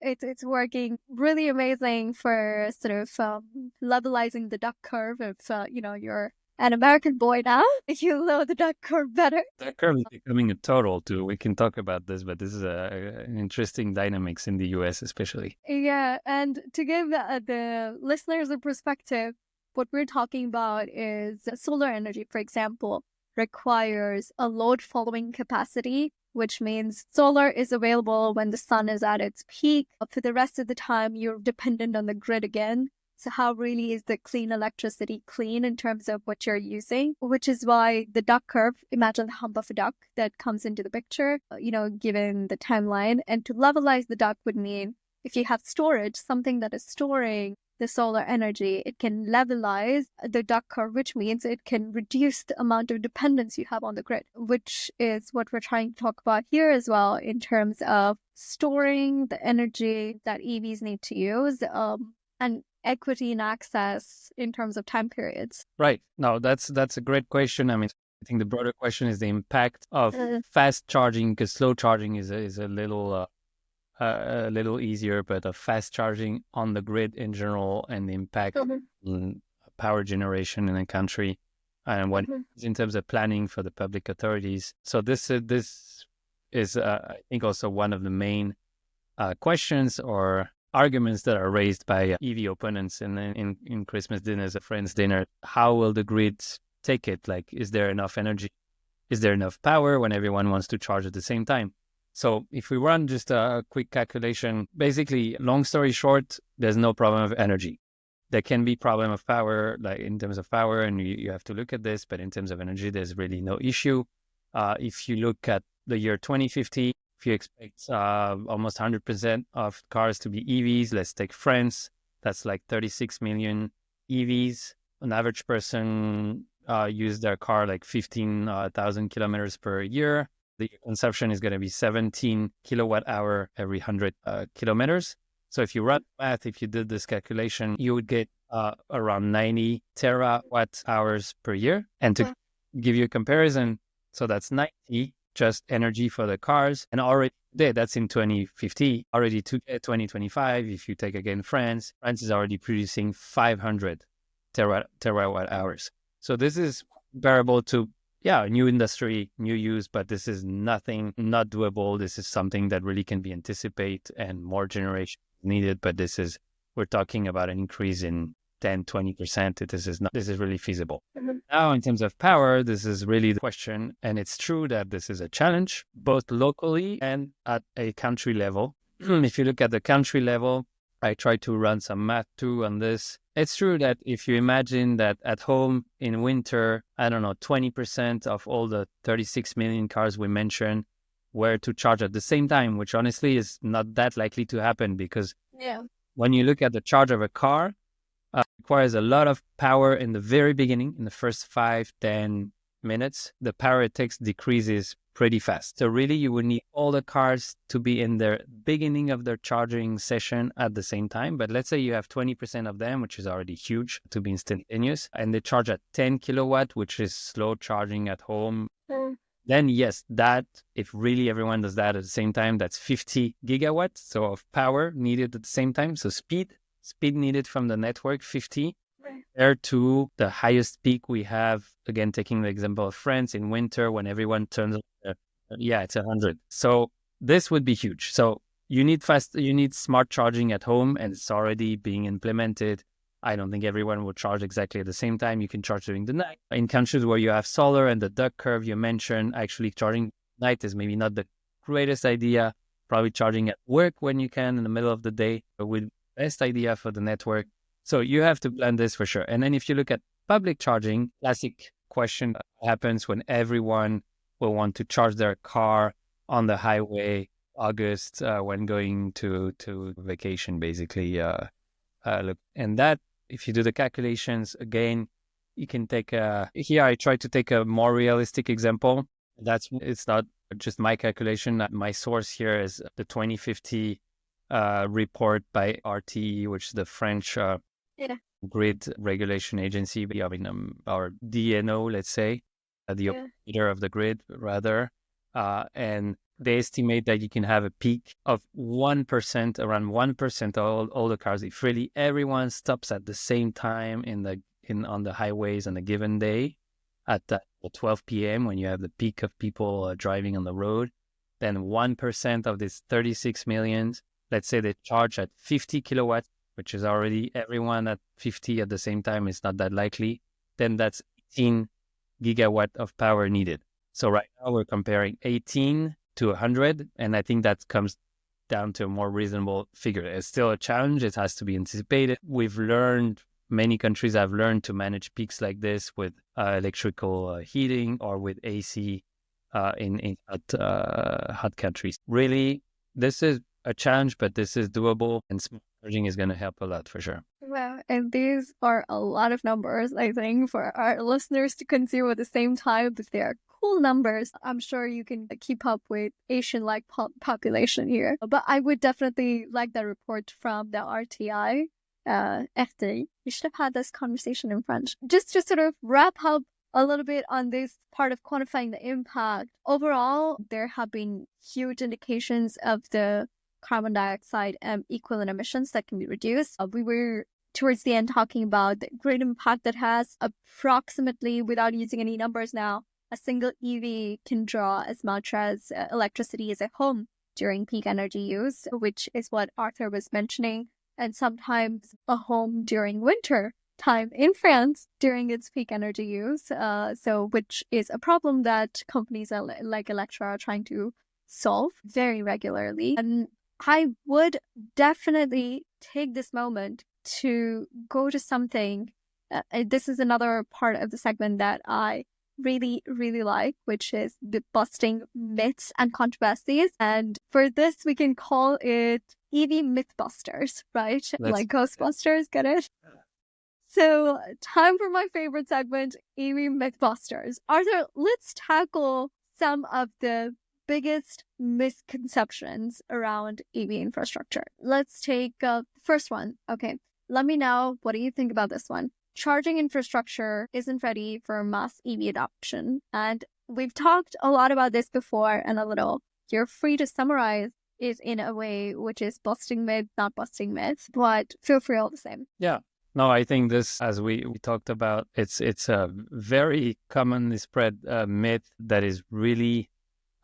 It's working really amazing for sort of levelizing the duck curve of your an American boy now. You know the duck curve better. That curve is becoming a total too. We can talk about this, but this is an interesting dynamics in the US especially. Yeah, and to give the listeners a perspective, what we're talking about is solar energy, for example, requires a load following capacity, which means solar is available when the sun is at its peak. For the rest of the time, you're dependent on the grid again. So how really is the clean electricity clean in terms of what you're using? Which is why the duck curve, imagine the hump of a duck that comes into the picture, given the timeline. And to levelize the duck would mean if you have storage, something that is storing the solar energy, it can levelize the duck curve, which means it can reduce the amount of dependence you have on the grid, which is what we're trying to talk about here as well in terms of storing the energy that EVs need to use and equity and access in terms of time periods. Right. No, that's a great question. I mean, I think the broader question is the impact of fast charging, because slow charging is a little easier, but of fast charging on the grid in general and the impact on power generation in the country and what in terms of planning for the public authorities. So this is I think also one of the main questions or arguments that are raised by EV opponents in Christmas dinners, a friend's dinner. How will the grid take it? Like, is there enough energy? Is there enough power when everyone wants to charge at the same time? So if we run just a quick calculation, basically, long story short, there's no problem of energy. There can be problem of power, like in terms of power, and you have to look at this, but in terms of energy, there's really no issue. If you look at the year 2050, if you expect almost 100% of cars to be EVs, let's take France, that's like 36 million EVs. An average person use their car like 15,000 kilometers per year. The consumption is going to be 17 kilowatt hour every 100 kilometers. So if you run math, if you did this calculation, you would get around 90 terawatt hours per year. And to give you a comparison, so that's 90 just energy for the cars. And already today, that's in 2050, already to 2025, if you take again France is already producing 500 terawatt hours. So this is comparable to new industry, new use, but this is nothing not doable. This is something that really can be anticipated and more generation needed. But we're talking about an increase in 10, 20%. This is really feasible. Now, in terms of power, this is really the question. And it's true that this is a challenge, both locally and at a country level. If you look at the country level, I tried to run some math too on this. It's true that if you imagine that at home in winter, 20% of all the 36 million cars we mentioned were to charge at the same time, which honestly is not that likely to happen because when you look at the charge of a car, it requires a lot of power in the very beginning, in the first 5-10 minutes. The power it takes decreases pretty fast. So really, you would need all the cars to be in their beginning of their charging session at the same time. But let's say you have 20% of them, which is already huge, to be instantaneous, and they charge at 10 kilowatt, which is slow charging at home. Then yes, that if really everyone does that at the same time, that's 50 gigawatts. So of power needed at the same time. So speed needed from the network, 50. Compared to the highest peak we have, again, taking the example of France in winter when everyone turns, it's 100. So this would be huge. So you need smart charging at home, and it's already being implemented. I don't think everyone will charge exactly at the same time. You can charge during the night. In countries where you have solar and the duck curve you mentioned, actually charging at night is maybe not the greatest idea. Probably charging at work when you can in the middle of the day, but with best idea for the network. So you have to plan this for sure. And then if you look at public charging, classic question happens when everyone will want to charge their car on the highway, August, when going to vacation, basically. Look, and that, if you do the calculations, again, you can take here I try to take a more realistic example. It's not just my calculation. My source here is the 2050 report by RTE, which is the French grid regulation agency, our DNO, let's say, the operator of the grid, rather. And they estimate that you can have a peak of 1%, around 1% of all the cars. If really everyone stops at the same time in on the highways on a given day at 12 p.m. when you have the peak of people driving on the road, then 1% of this 36 million, let's say they charge at 50 kilowatts, which is already everyone at 50 at the same time, it's not that likely, then that's 18 gigawatt of power needed. So right now we're comparing 18 to 100, and I think that comes down to a more reasonable figure. It's still a challenge. It has to be anticipated. Many countries have learned to manage peaks like this with electrical heating or with AC in hot countries. Really, this is a challenge, but this is doable, and smart charging is going to help a lot for sure. Well, and these are a lot of numbers, I think, for our listeners to consume at the same time, but they are cool numbers. I'm sure you can keep up with Asian-like population here. But I would definitely like that report from the RTI. RTI. We should have had this conversation in French. Just to sort of wrap up a little bit on this part of quantifying the impact. Overall, there have been huge indications of the carbon dioxide equivalent emissions that can be reduced. We were towards the end talking about the great impact that has. Approximately, without using any numbers now, a single EV can draw as much as electricity as a home during peak energy use, which is what Arthur was mentioning, and sometimes a home during winter time in France during its peak energy use, which is a problem that companies like Electra are trying to solve very regularly. And I would definitely take this moment to go to something. This is another part of the segment that I really, really like, which is the busting myths and controversies. And for this, we can call it EV Mythbusters, right? Like Ghostbusters, get it? So, time for my favorite segment, EV Mythbusters. Arthur, let's tackle some of the biggest misconceptions around EV infrastructure. Let's take the first one. Okay, let me know, what do you think about this one? Charging infrastructure isn't ready for mass EV adoption. And we've talked a lot about this before and a little. You're free to summarize it in a way which is busting myth, not busting myth, but feel free all the same. Yeah. No, I think this, as we talked about, it's a very commonly spread myth that is really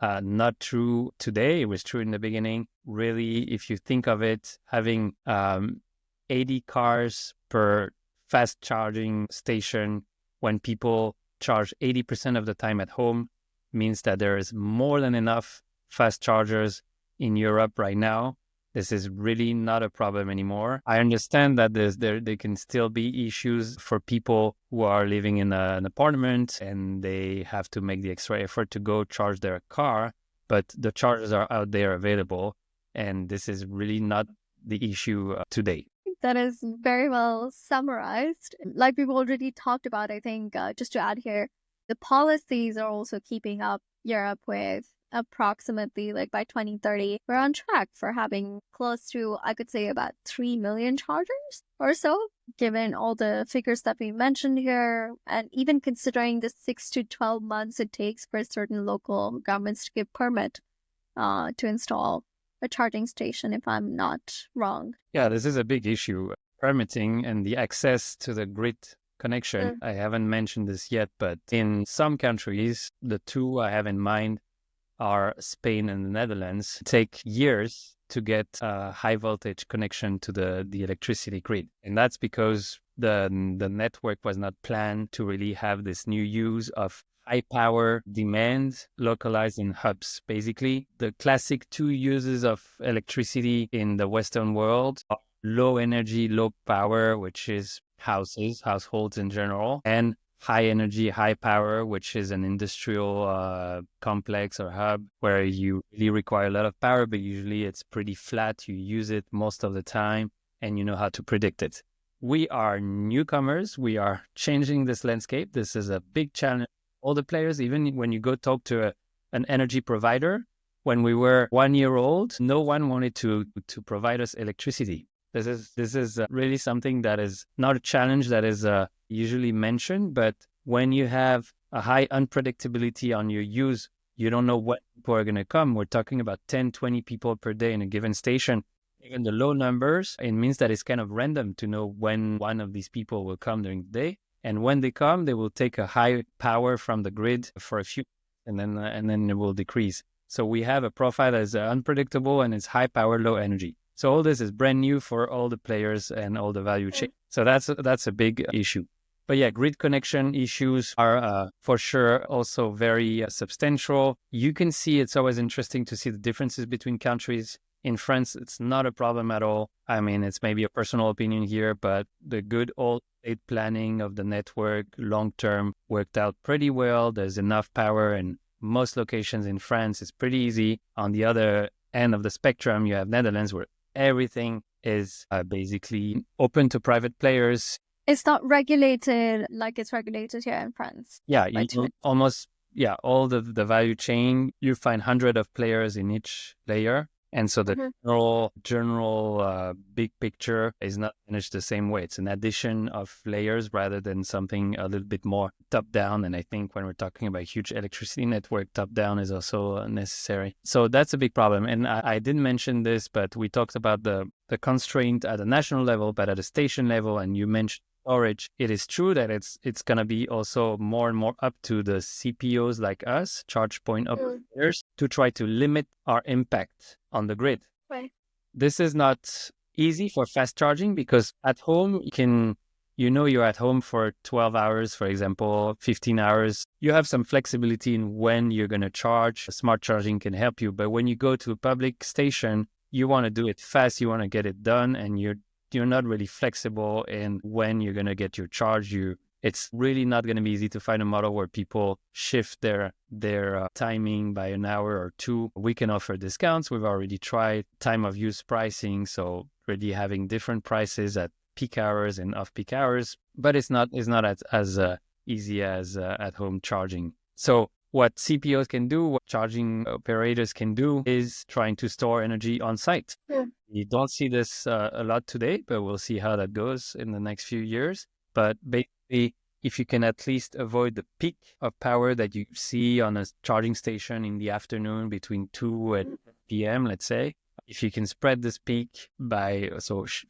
not true today. It was true in the beginning. Really, if you think of it, having 80 cars per fast charging station when people charge 80% of the time at home means that there is more than enough fast chargers in Europe right now. This is really not a problem anymore. I understand that there can still be issues for people who are living in an apartment and they have to make the extra effort to go charge their car, but the chargers are out there available, and this is really not the issue today. That is very well summarized. Like we've already talked about, I think, just to add here, the policies are also keeping up Europe with approximately, like by 2030, we're on track for having close to, I could say, about 3 million chargers or so, given all the figures that we mentioned here, and even considering the 6 to 12 months it takes for certain local governments to give permit to install a charging station, if I'm not wrong. Yeah, this is a big issue. Permitting and the access to the grid connection. I haven't mentioned this yet, but in some countries, the two I have in mind are Spain and the Netherlands, take years to get a high voltage connection to the electricity grid. And that's because the network was not planned to really have this new use of high power demand localized in hubs. Basically, the classic two uses of electricity in the Western world are low energy, low power, which is households in general, and high energy, high power, which is an industrial complex or hub where you really require a lot of power, but usually it's pretty flat. You use it most of the time and you know how to predict it. We are newcomers. We are changing this landscape. This is a big challenge. All the players, even when you go talk to an energy provider, when we were 1 year old, no one wanted to provide us electricity. This is really something that is not a challenge that is usually mentioned, but when you have a high unpredictability on your use, you don't know what people are going to come. We're talking about 10, 20 people per day in a given station. Even the low numbers, it means that it's kind of random to know when one of these people will come during the day. And when they come, they will take a high power from the grid for a few, and then it will decrease. So we have a profile that is unpredictable and it's high power, low energy. So all this is brand new for all the players and all the value chain. So that's a big issue. But yeah, grid connection issues are for sure also very substantial. You can see it's always interesting to see the differences between countries. In France, it's not a problem at all. I mean, it's maybe a personal opinion here, but the good old state planning of the network long-term worked out pretty well. There's enough power in most locations in France. It's pretty easy. On the other end of the spectrum, you have Netherlands where everything is basically open to private players. It's not regulated like it's regulated here in France. Yeah, almost, all the value chain, you find hundreds of players in each layer. And so the general big picture is not managed the same way. It's an addition of layers rather than something a little bit more top-down. And I think when we're talking about huge electricity network, top-down is also necessary. So that's a big problem. And I didn't mention this, but we talked about the constraint at a national level, but at a station level, and you mentioned storage. It is true that it's going to be also more and more up to the CPOs like us, charge point operators, to try to limit our impact on the grid. Right. This is not easy for fast charging because at home you're at home for 12 hours, for example, 15 hours. You have some flexibility in when you're going to charge. Smart charging can help you. But when you go to a public station, you want to do it fast. You want to get it done, and you're not really flexible in when you're going to get your charge. It's really not going to be easy to find a model where people shift their timing by an hour or two. We can offer discounts. We've already tried time of use pricing, so really having different prices at peak hours and off-peak hours, but it's not as easy as at home charging. So what CPOs can do, what charging operators can do, is trying to store energy on site. Yeah. You don't see this a lot today, but we'll see how that goes in the next few years. But basically, if you can at least avoid the peak of power that you see on a charging station in the afternoon between 2 and p.m., let's say, if you can spread this peak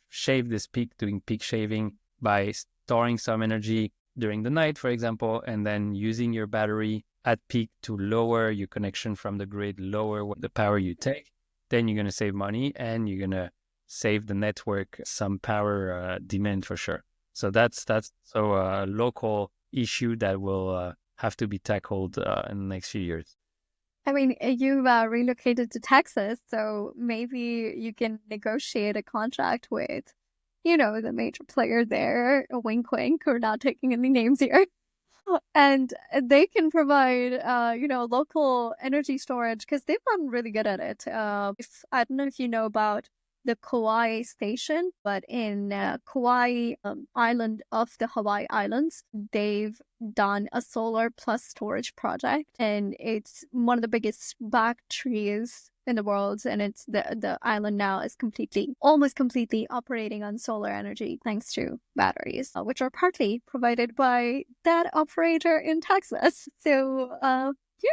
shave this peak, doing peak shaving by storing some energy during the night, for example, and then using your battery at peak to lower your connection from the grid, lower the power you take, then you're going to save money and you're going to save the network some power demand for sure. So that's so a local issue that will have to be tackled in the next few years. I mean, you've relocated to Texas, so maybe you can negotiate a contract with, the major player there, a wink wink, we're not taking any names here. And they can provide, local energy storage because they've gotten really good at it. I don't know if you know about the Kauai station, but in Kauai island of the Hawaii Islands, they've done a solar plus storage project, and it's one of the biggest batteries in the world, and it's the island now is almost completely operating on solar energy thanks to batteries, which are partly provided by that operator in Texas. So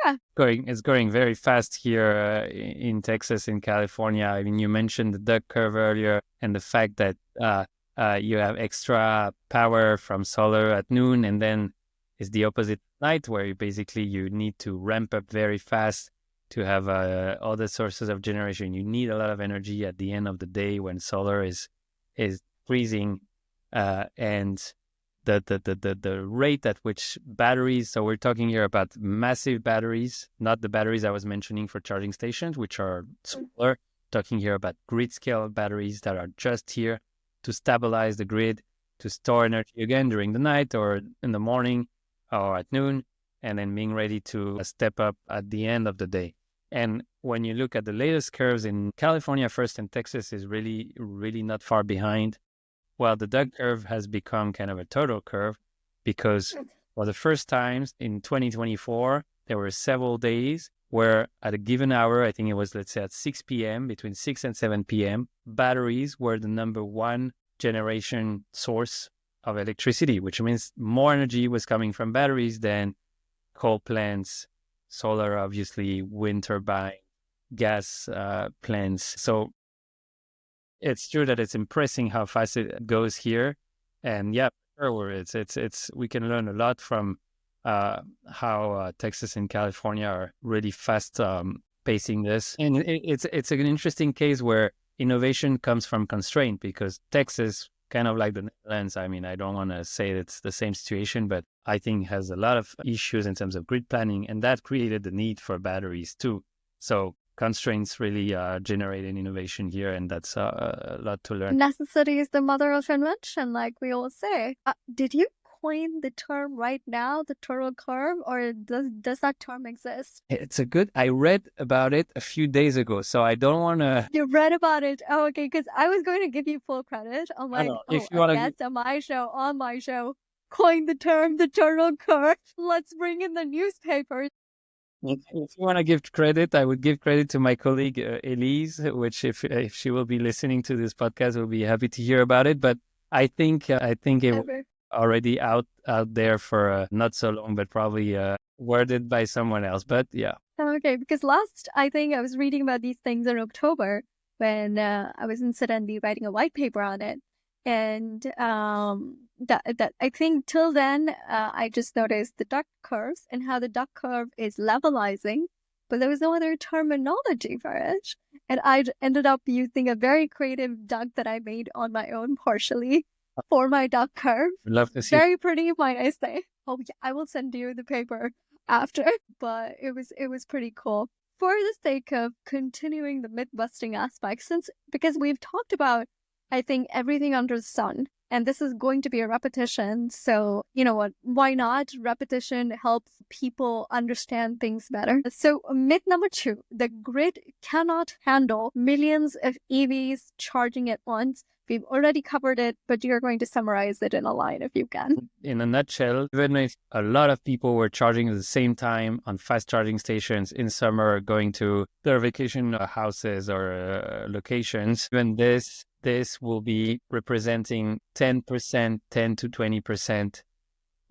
yeah, it's going very fast here in Texas, in California. I mean, you mentioned the duck curve earlier, and the fact that you have extra power from solar at noon, and then it's the opposite night where you need to ramp up very fast to have other sources of generation. You need a lot of energy at the end of the day when solar is freezing, and the rate at which batteries, so we're talking here about massive batteries, not the batteries I was mentioning for charging stations, which are smaller. Talking here about grid scale batteries that are just here to stabilize the grid, to store energy again during the night or in the morning or at noon, and then being ready to step up at the end of the day. And when you look at the latest curves in California first, and Texas is really, really not far behind. Well, the duck curve has become kind of a turtle curve because for the first time in 2024, there were several days where at a given hour, I think it was, let's say at 6 p.m., between 6 and 7 p.m., batteries were the number one generation source of electricity, which means more energy was coming from batteries than coal plants, solar, obviously, wind turbine, gas plants. So it's true that it's impressive how fast it goes here. And yeah, Sure, it's we can learn a lot from how Texas and California are really fast pacing this, and it's an interesting case where innovation comes from constraint, because Texas, kind of like the Netherlands, I mean, I don't want to say it's the same situation, but I think has a lot of issues in terms of grid planning, and that created the need for batteries too. So constraints really generated innovation here, and that's a lot to learn. Necessity is the mother of invention, like we all say. Did you coin the term right now, the turtle curve, or does that term exist? I read about it a few days ago, so I don't want to. You read about it? Oh, okay, because I was going to give you full credit. I'm like, If you want to, on my show, coin the term the turtle curve. Let's bring in the newspapers. if you want to give credit, I would give credit to my colleague Elise, which if she will be listening to this podcast, we'll be happy to hear about it. But I think it was already out there for not so long, but probably worded by someone else. But yeah. Okay, because I think I was reading about these things in October when I was incidentally writing a white paper on it. And that I think till then, I just noticed the duck curves and how the duck curve is levelizing, but there was no other terminology for it. And I ended up using a very creative duck that I made on my own partially for my duck curve. Love to see. Very pretty, might I say. Oh, yeah, I will send you the paper after, but it was pretty cool. For the sake of continuing the myth-busting aspect, because we've talked about, I think, everything under the sun, and this is going to be a repetition. So, you know what? Why not? Repetition helps people understand things better. So, myth number 2, the grid cannot handle millions of EVs charging at once. We've already covered it, but you're going to summarize it in a line if you can. In a nutshell, even if a lot of people were charging at the same time on fast charging stations in summer, going to their vacation houses or locations, even this will be representing 10% to 20%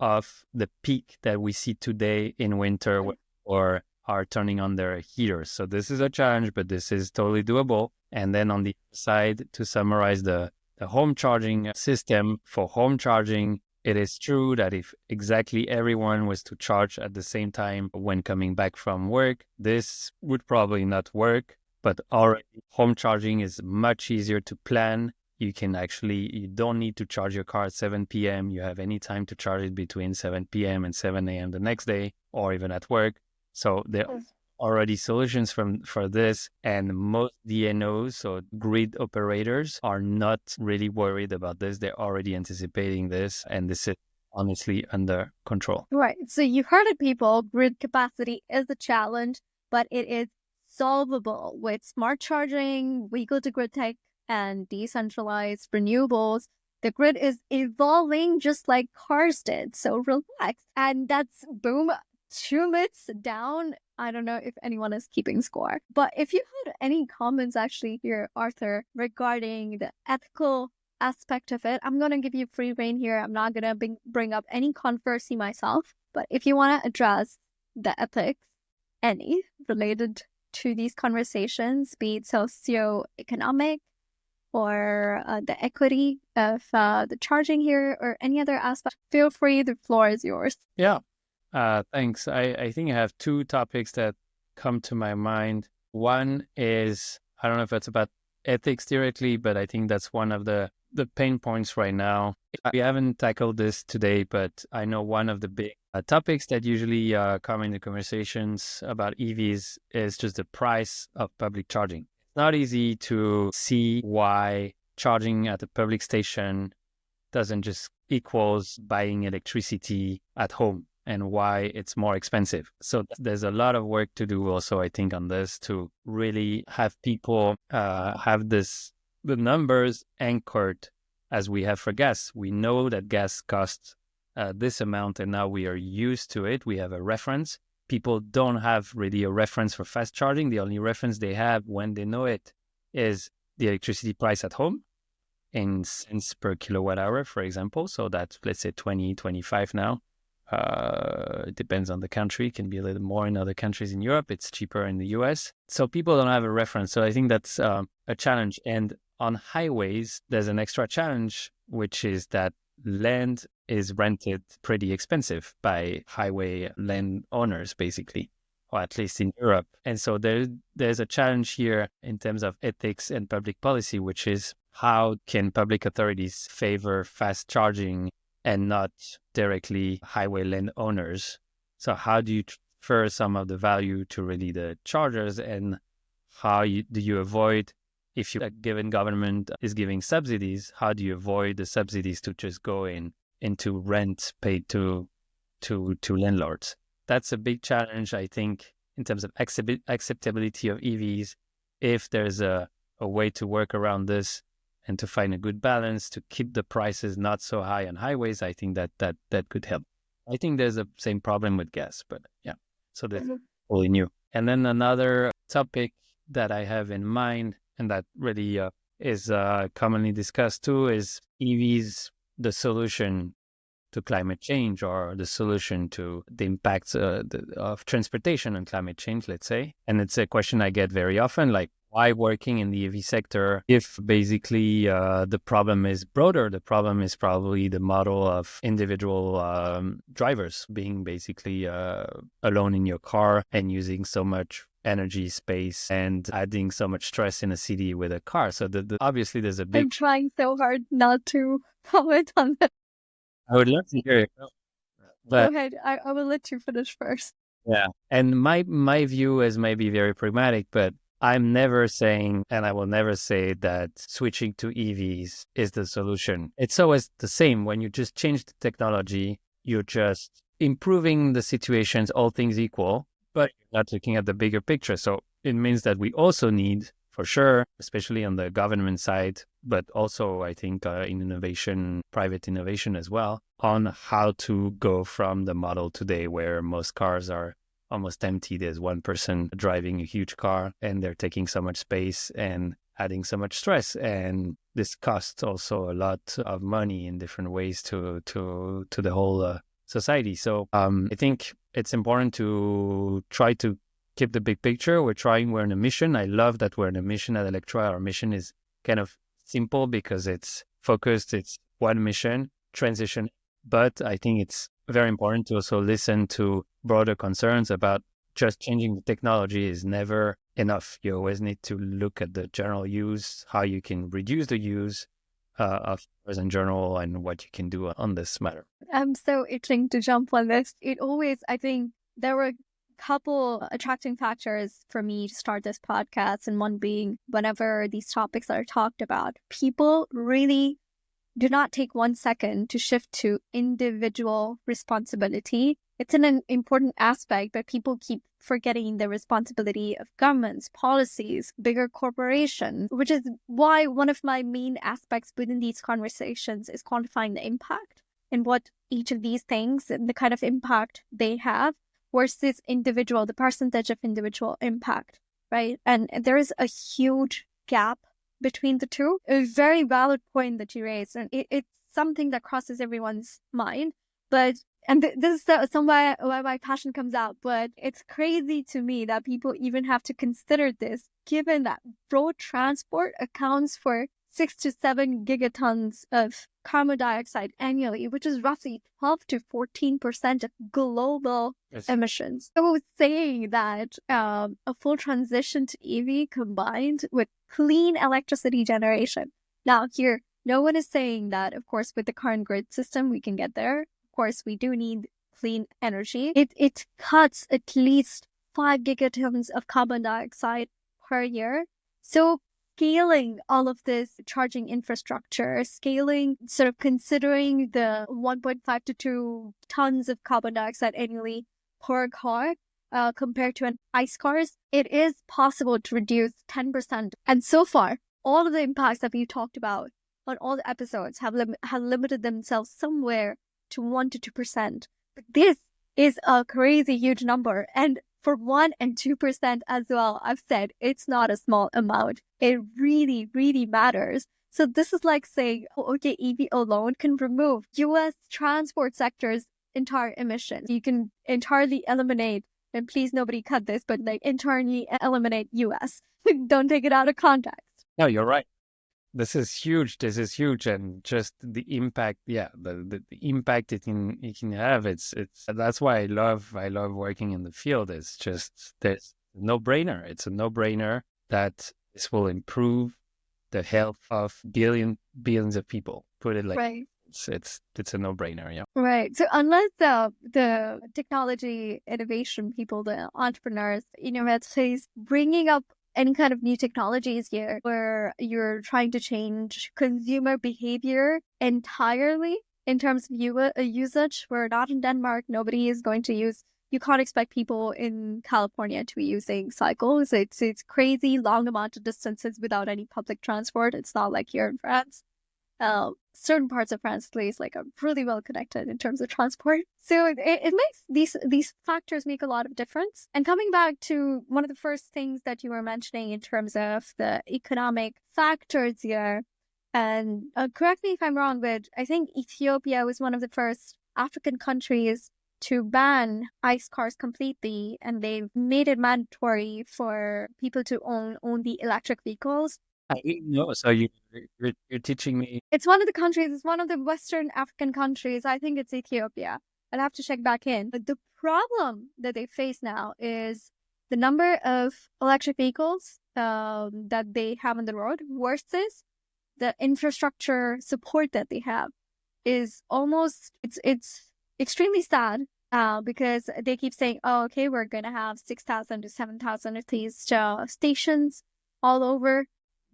of the peak that we see today in winter or are turning on their heaters. So this is a challenge, but this is totally doable. And then on the side, to summarize the home charging system, for home charging, it is true that if exactly everyone was to charge at the same time when coming back from work, this would probably not work. But already home charging is much easier to plan. You don't need to charge your car at 7 p.m. You have any time to charge it between 7 p.m. and 7 a.m. the next day, or even at work. So there are already solutions for this, and most DNOs, so grid operators, are not really worried about this. They're already anticipating this, and this is honestly under control. Right. So you heard it, people. Grid capacity is a challenge, but it is solvable with smart charging, vehicle to grid tech, and decentralized renewables. The grid is evolving just like cars did. So relax. And that's boom, 2 myths down. I don't know if anyone is keeping score. But if you had any comments actually here, Arthur, regarding the ethical aspect of it, I'm going to give you free rein here. I'm not going to bring up any controversy myself. But if you want to address the ethics, any related to these conversations, be it socioeconomic or the equity of the charging here or any other aspect, feel free. The floor is yours. Yeah. Thanks. I think I have 2 topics that come to my mind. One is, I don't know if it's about ethics directly, but I think that's one of the pain points right now. We haven't tackled this today, but I know one of the big topics that usually come in the conversations about EVs is just the price of public charging. It's not easy to see why charging at a public station doesn't just equals buying electricity at home, and why it's more expensive. So there's a lot of work to do also, I think, on this to really have people have the numbers anchored as we have for gas. We know that gas costs this amount, and now we are used to it. We have a reference. People don't have really a reference for fast charging. The only reference they have when they know it is the electricity price at home in cents per kilowatt hour, for example. So that's, let's say, 20, 25 now. It depends on the country. It can be a little more in other countries in Europe. It's cheaper in the US. So people don't have a reference. So I think that's a challenge. And on highways, there's an extra challenge, which is that land is rented pretty expensive by highway land owners, basically, or at least in Europe. And so there's a challenge here in terms of ethics and public policy, which is how can public authorities favor fast charging and not directly highway land owners? So how do you transfer some of the value to really the chargers, and do you avoid, if a given government is giving subsidies, how do you avoid the subsidies to just go into rent paid to landlords? That's a big challenge, I think, in terms of acceptability of EVs. If there's a way to work around this and to find a good balance to keep the prices not so high on highways, I think that could help. I think there's the same problem with gas, but yeah, so that's totally new. And then another topic that I have in mind, and that really is commonly discussed too, is EVs, the solution to climate change, or the solution to the impacts of transportation on climate change, let's say. And it's a question I get very often, like, why working in the EV sector if basically the problem is broader? The problem is probably the model of individual drivers being basically alone in your car and using so much energy, space, and adding so much stress in a city with a car. So obviously there's a big... I'm trying so hard not to comment on that. I would love to hear it. But go ahead. I will let you finish first. Yeah. And my view is maybe very pragmatic, but I'm never saying, and I will never say, that switching to EVs is the solution. It's always the same. When you just change the technology, you're just improving the situations, all things equal, but you're not looking at the bigger picture. So it means that we also need, for sure, especially on the government side, but also I think in innovation, private innovation as well, on how to go from the model today where most cars are almost empty. There's one person driving a huge car and they're taking so much space and adding so much stress. And this costs also a lot of money in different ways to the whole society. So I think it's important to try to keep the big picture. We're in a mission. I love that we're in a mission at Electra. Our mission is kind of simple because it's focused. It's one mission, transition. But I think it's very important to also listen to broader concerns about just changing the technology is never enough. You always need to look at the general use, how you can reduce the use of cars in general, and what you can do on this matter. I'm so itching to jump on this. I think there were a couple attracting factors for me to start this podcast, and one being whenever these topics are talked about, people really do not take 1 second to shift to individual responsibility. It's an important aspect, but people keep forgetting the responsibility of governments, policies, bigger corporations, which is why one of my main aspects within these conversations is quantifying the impact and what each of these things and the kind of impact they have versus the percentage of individual impact, right? And there is a huge gap between the two. A very valid point that you raised, and it's something that crosses everyone's mind. This is somewhere where my passion comes out. But it's crazy to me that people even have to consider this, given that road transport accounts for 6 to 7 gigatons of carbon dioxide annually, which is roughly 12 to 14% of global emissions. So saying that a full transition to EV combined with clean electricity generation. Now here, no one is saying that, of course, with the current grid system, we can get there. Of course, we do need clean energy. It cuts at least 5 gigatons of carbon dioxide per year. So scaling all of this charging infrastructure, sort of considering the 1.5 to 2 tons of carbon dioxide annually per car compared to an ICE cars, it is possible to reduce 10%. And so far, all of the impacts that we've talked about on all the episodes have limited themselves somewhere to 1 to 2%. But this is a crazy huge number. And for 1 and 2% as well, I've said it's not a small amount. It really, really matters. So this is like saying, okay, EV alone can remove U.S. transport sector's entire emissions. You can entirely eliminate, and please nobody cut this, but like entirely eliminate U.S. Don't take it out of context. No, you're right. this is huge. This is huge, and just the impact. Yeah, the impact it can have. It's that's why I love working in the field. It's just there's no brainer. It's a no brainer that this will improve the health of billions of people. Put it like Right. it's a no brainer. Yeah. Right. So unless the technology innovation people, the entrepreneurs, universities bringing up any kind of new technologies here where you're trying to change consumer behavior entirely in terms of usage, we're not in Denmark. Nobody is going to use. You can't expect people in California to be using cycles. It's crazy long amount of distances without any public transport. It's not like here in France. Certain parts of France, at least, like are really well connected in terms of transport. So it makes these factors make a lot of difference. And coming back to one of the first things that you were mentioning in terms of the economic factors here, and correct me if I'm wrong, but I think Ethiopia was one of the first African countries to ban ICE cars completely, and they've made it mandatory for people to own the electric vehicles. I didn't know. So you're teaching me. It's one of the countries, it's one of the Western African countries. I think it's Ethiopia. I'll have to check back in. But the problem that they face now is the number of electric vehicles that they have on the road versus the infrastructure support that they have is almost, it's extremely sad because they keep saying, oh, okay, we're going to have 6,000 to 7,000 of these stations all over.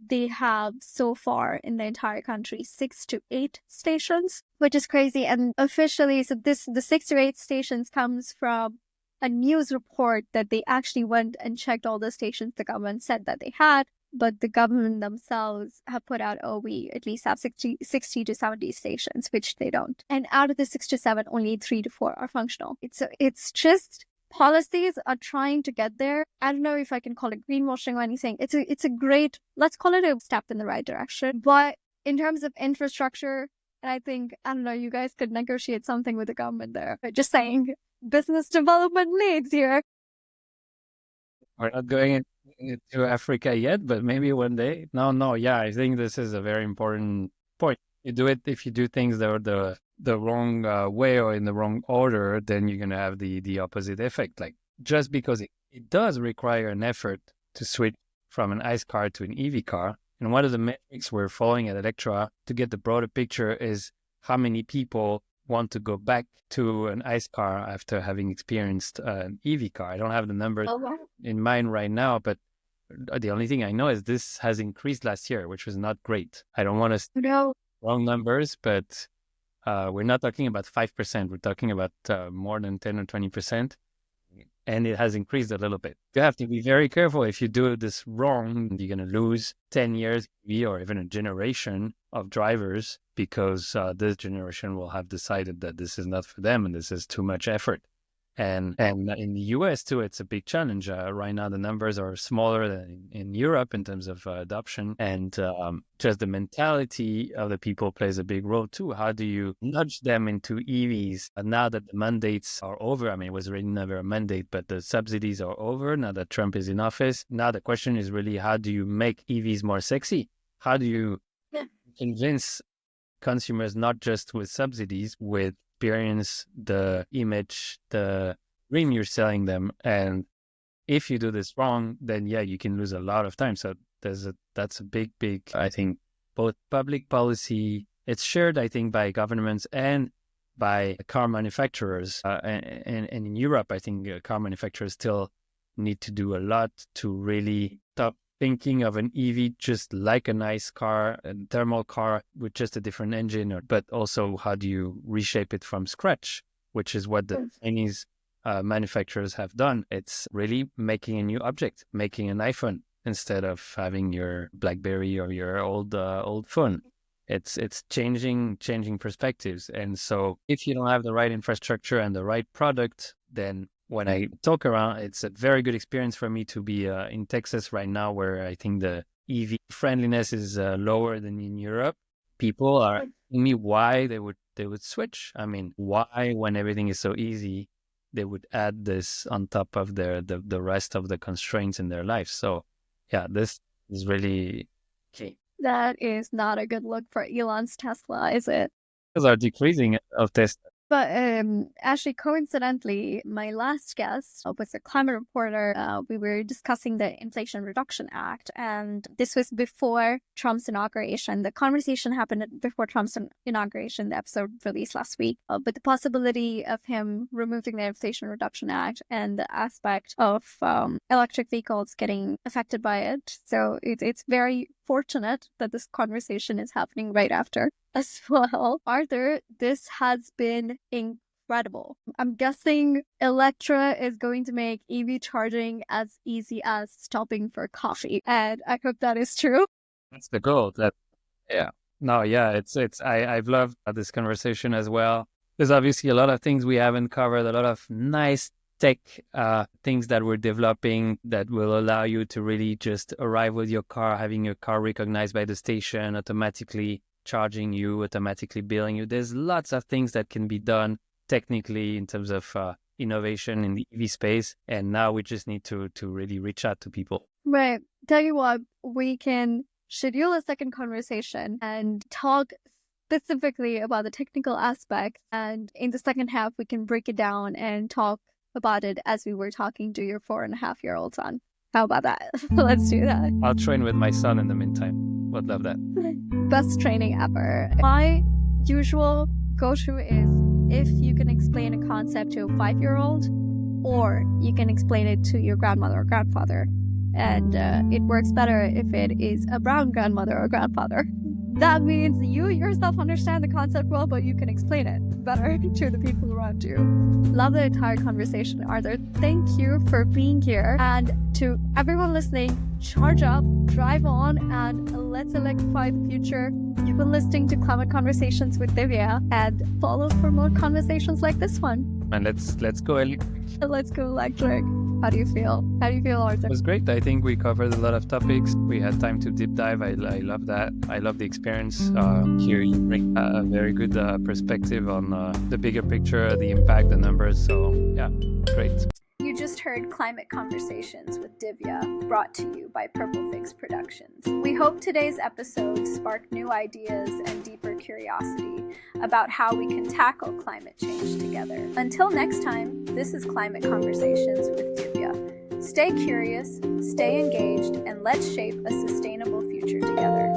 They have so far in the entire country 6 to 8 stations, which is crazy. And officially, so the 6 to 8 stations comes from a news report that they actually went and checked all the stations the government said that they had, but the government themselves have put out, oh, we at least have 60 to 70 stations, which they don't. And out of the 6 to 7, only 3 to 4 are functional. It's just policies are trying to get there. I don't know if I can call it greenwashing or anything. It's a great, let's call it a step in the right direction. But in terms of infrastructure, and I think, I don't know, you guys could negotiate something with the government there. But just saying, business development leads here. We're not going into Africa yet, but maybe one day. No, yeah, I think this is a very important point. You do it if you do things the wrong way or in the wrong order, then you're gonna have the opposite effect. Like just because it does require an effort to switch from an ICE car to an EV car, and one of the metrics we're following at Electra to get the broader picture is how many people want to go back to an ICE car after having experienced an EV car. I don't have the numbers in mind right now, but the only thing I know is this has increased last year, which was not great. I don't want to wrong numbers, but we're not talking about 5%. We're talking about more than 10 or 20%. And it has increased a little bit. You have to be very careful. If you do this wrong, you're going to lose 10 years or even a generation of drivers because this generation will have decided that this is not for them and this is too much effort. And in the US too, it's a big challenge. Right now, the numbers are smaller than in Europe in terms of adoption, and just the mentality of the people plays a big role too. How do you nudge them into EVs now that the mandates are over? I mean, it was really never a mandate, but the subsidies are over now that Trump is in office. Now the question is really, how do you make EVs more sexy? How do you convince consumers not just with subsidies, with experience, the image, the dream you're selling them? And if you do this wrong, then yeah, you can lose a lot of time. So that's a big, I think, both public policy, it's shared, I think, by governments and by car manufacturers. And in Europe, I think car manufacturers still need to do a lot to really stop thinking of an EV just like a nice car, a thermal car with just a different engine, but also how do you reshape it from scratch, which is what the Chinese manufacturers have done. It's really making a new object, making an iPhone instead of having your BlackBerry or your old phone. It's changing perspectives. And so if you don't have the right infrastructure and the right product, then when I talk around, it's a very good experience for me to be in Texas right now, where I think the EV friendliness is lower than in Europe. People are asking me why they would switch. I mean, why, when everything is so easy, they would add this on top of the rest of the constraints in their life. So yeah, this is really key. That is not a good look for Elon's Tesla, is it? Those are decreasing of this. But actually, coincidentally, my last guest was a climate reporter. We were discussing the Inflation Reduction Act, and this was before Trump's inauguration. The conversation happened before Trump's inauguration, the episode released last week. But the possibility of him removing the Inflation Reduction Act and the aspect of electric vehicles getting affected by it. So it's very fortunate that this conversation is happening right after as well. Arthur, this has been incredible. I'm guessing Electra is going to make EV charging as easy as stopping for coffee, and I hope that is true. That's the goal. I've loved this conversation as well. There's obviously a lot of things we haven't covered, a lot of nice tech things that we're developing that will allow you to really just arrive with your car, having your car recognized by the station, automatically charging you, automatically billing you. There's lots of things that can be done technically in terms of innovation in the EV space. And now we just need to really reach out to people. Right. Tell you what, we can schedule a second conversation and talk specifically about the technical aspects. And in the second half, we can break it down and talk about it as we were talking to your 4.5-year-old son. How about that? Let's do that. I'll train with my son in the meantime. Would love that. Best training ever. My usual go-to is if you can explain a concept to a 5-year-old, or you can explain it to your grandmother or grandfather. And it works better if it is a brown grandmother or grandfather. That means you yourself understand the concept well, but you can explain it better to the people around you. Love the entire conversation, Arthur. Thank you for being here. And to everyone listening, charge up, drive on, and let's electrify the future. You've been listening to Climate Conversations with Divya, and follow for more conversations like this one. And let's go electric. Let's go electric. How do you feel? How do you feel, Arthur? It was great. I think we covered a lot of topics. We had time to deep dive. I love that. I love the experience. Here you bring a very good perspective on the bigger picture, the impact, the numbers. So yeah, great. You just heard Climate Conversations with Divya, brought to you by Purple Fix Productions. We hope today's episode sparked new ideas and deeper curiosity about how we can tackle climate change together. Until next time, this is Climate Conversations with Divya. Stay curious, stay engaged, and let's shape a sustainable future together.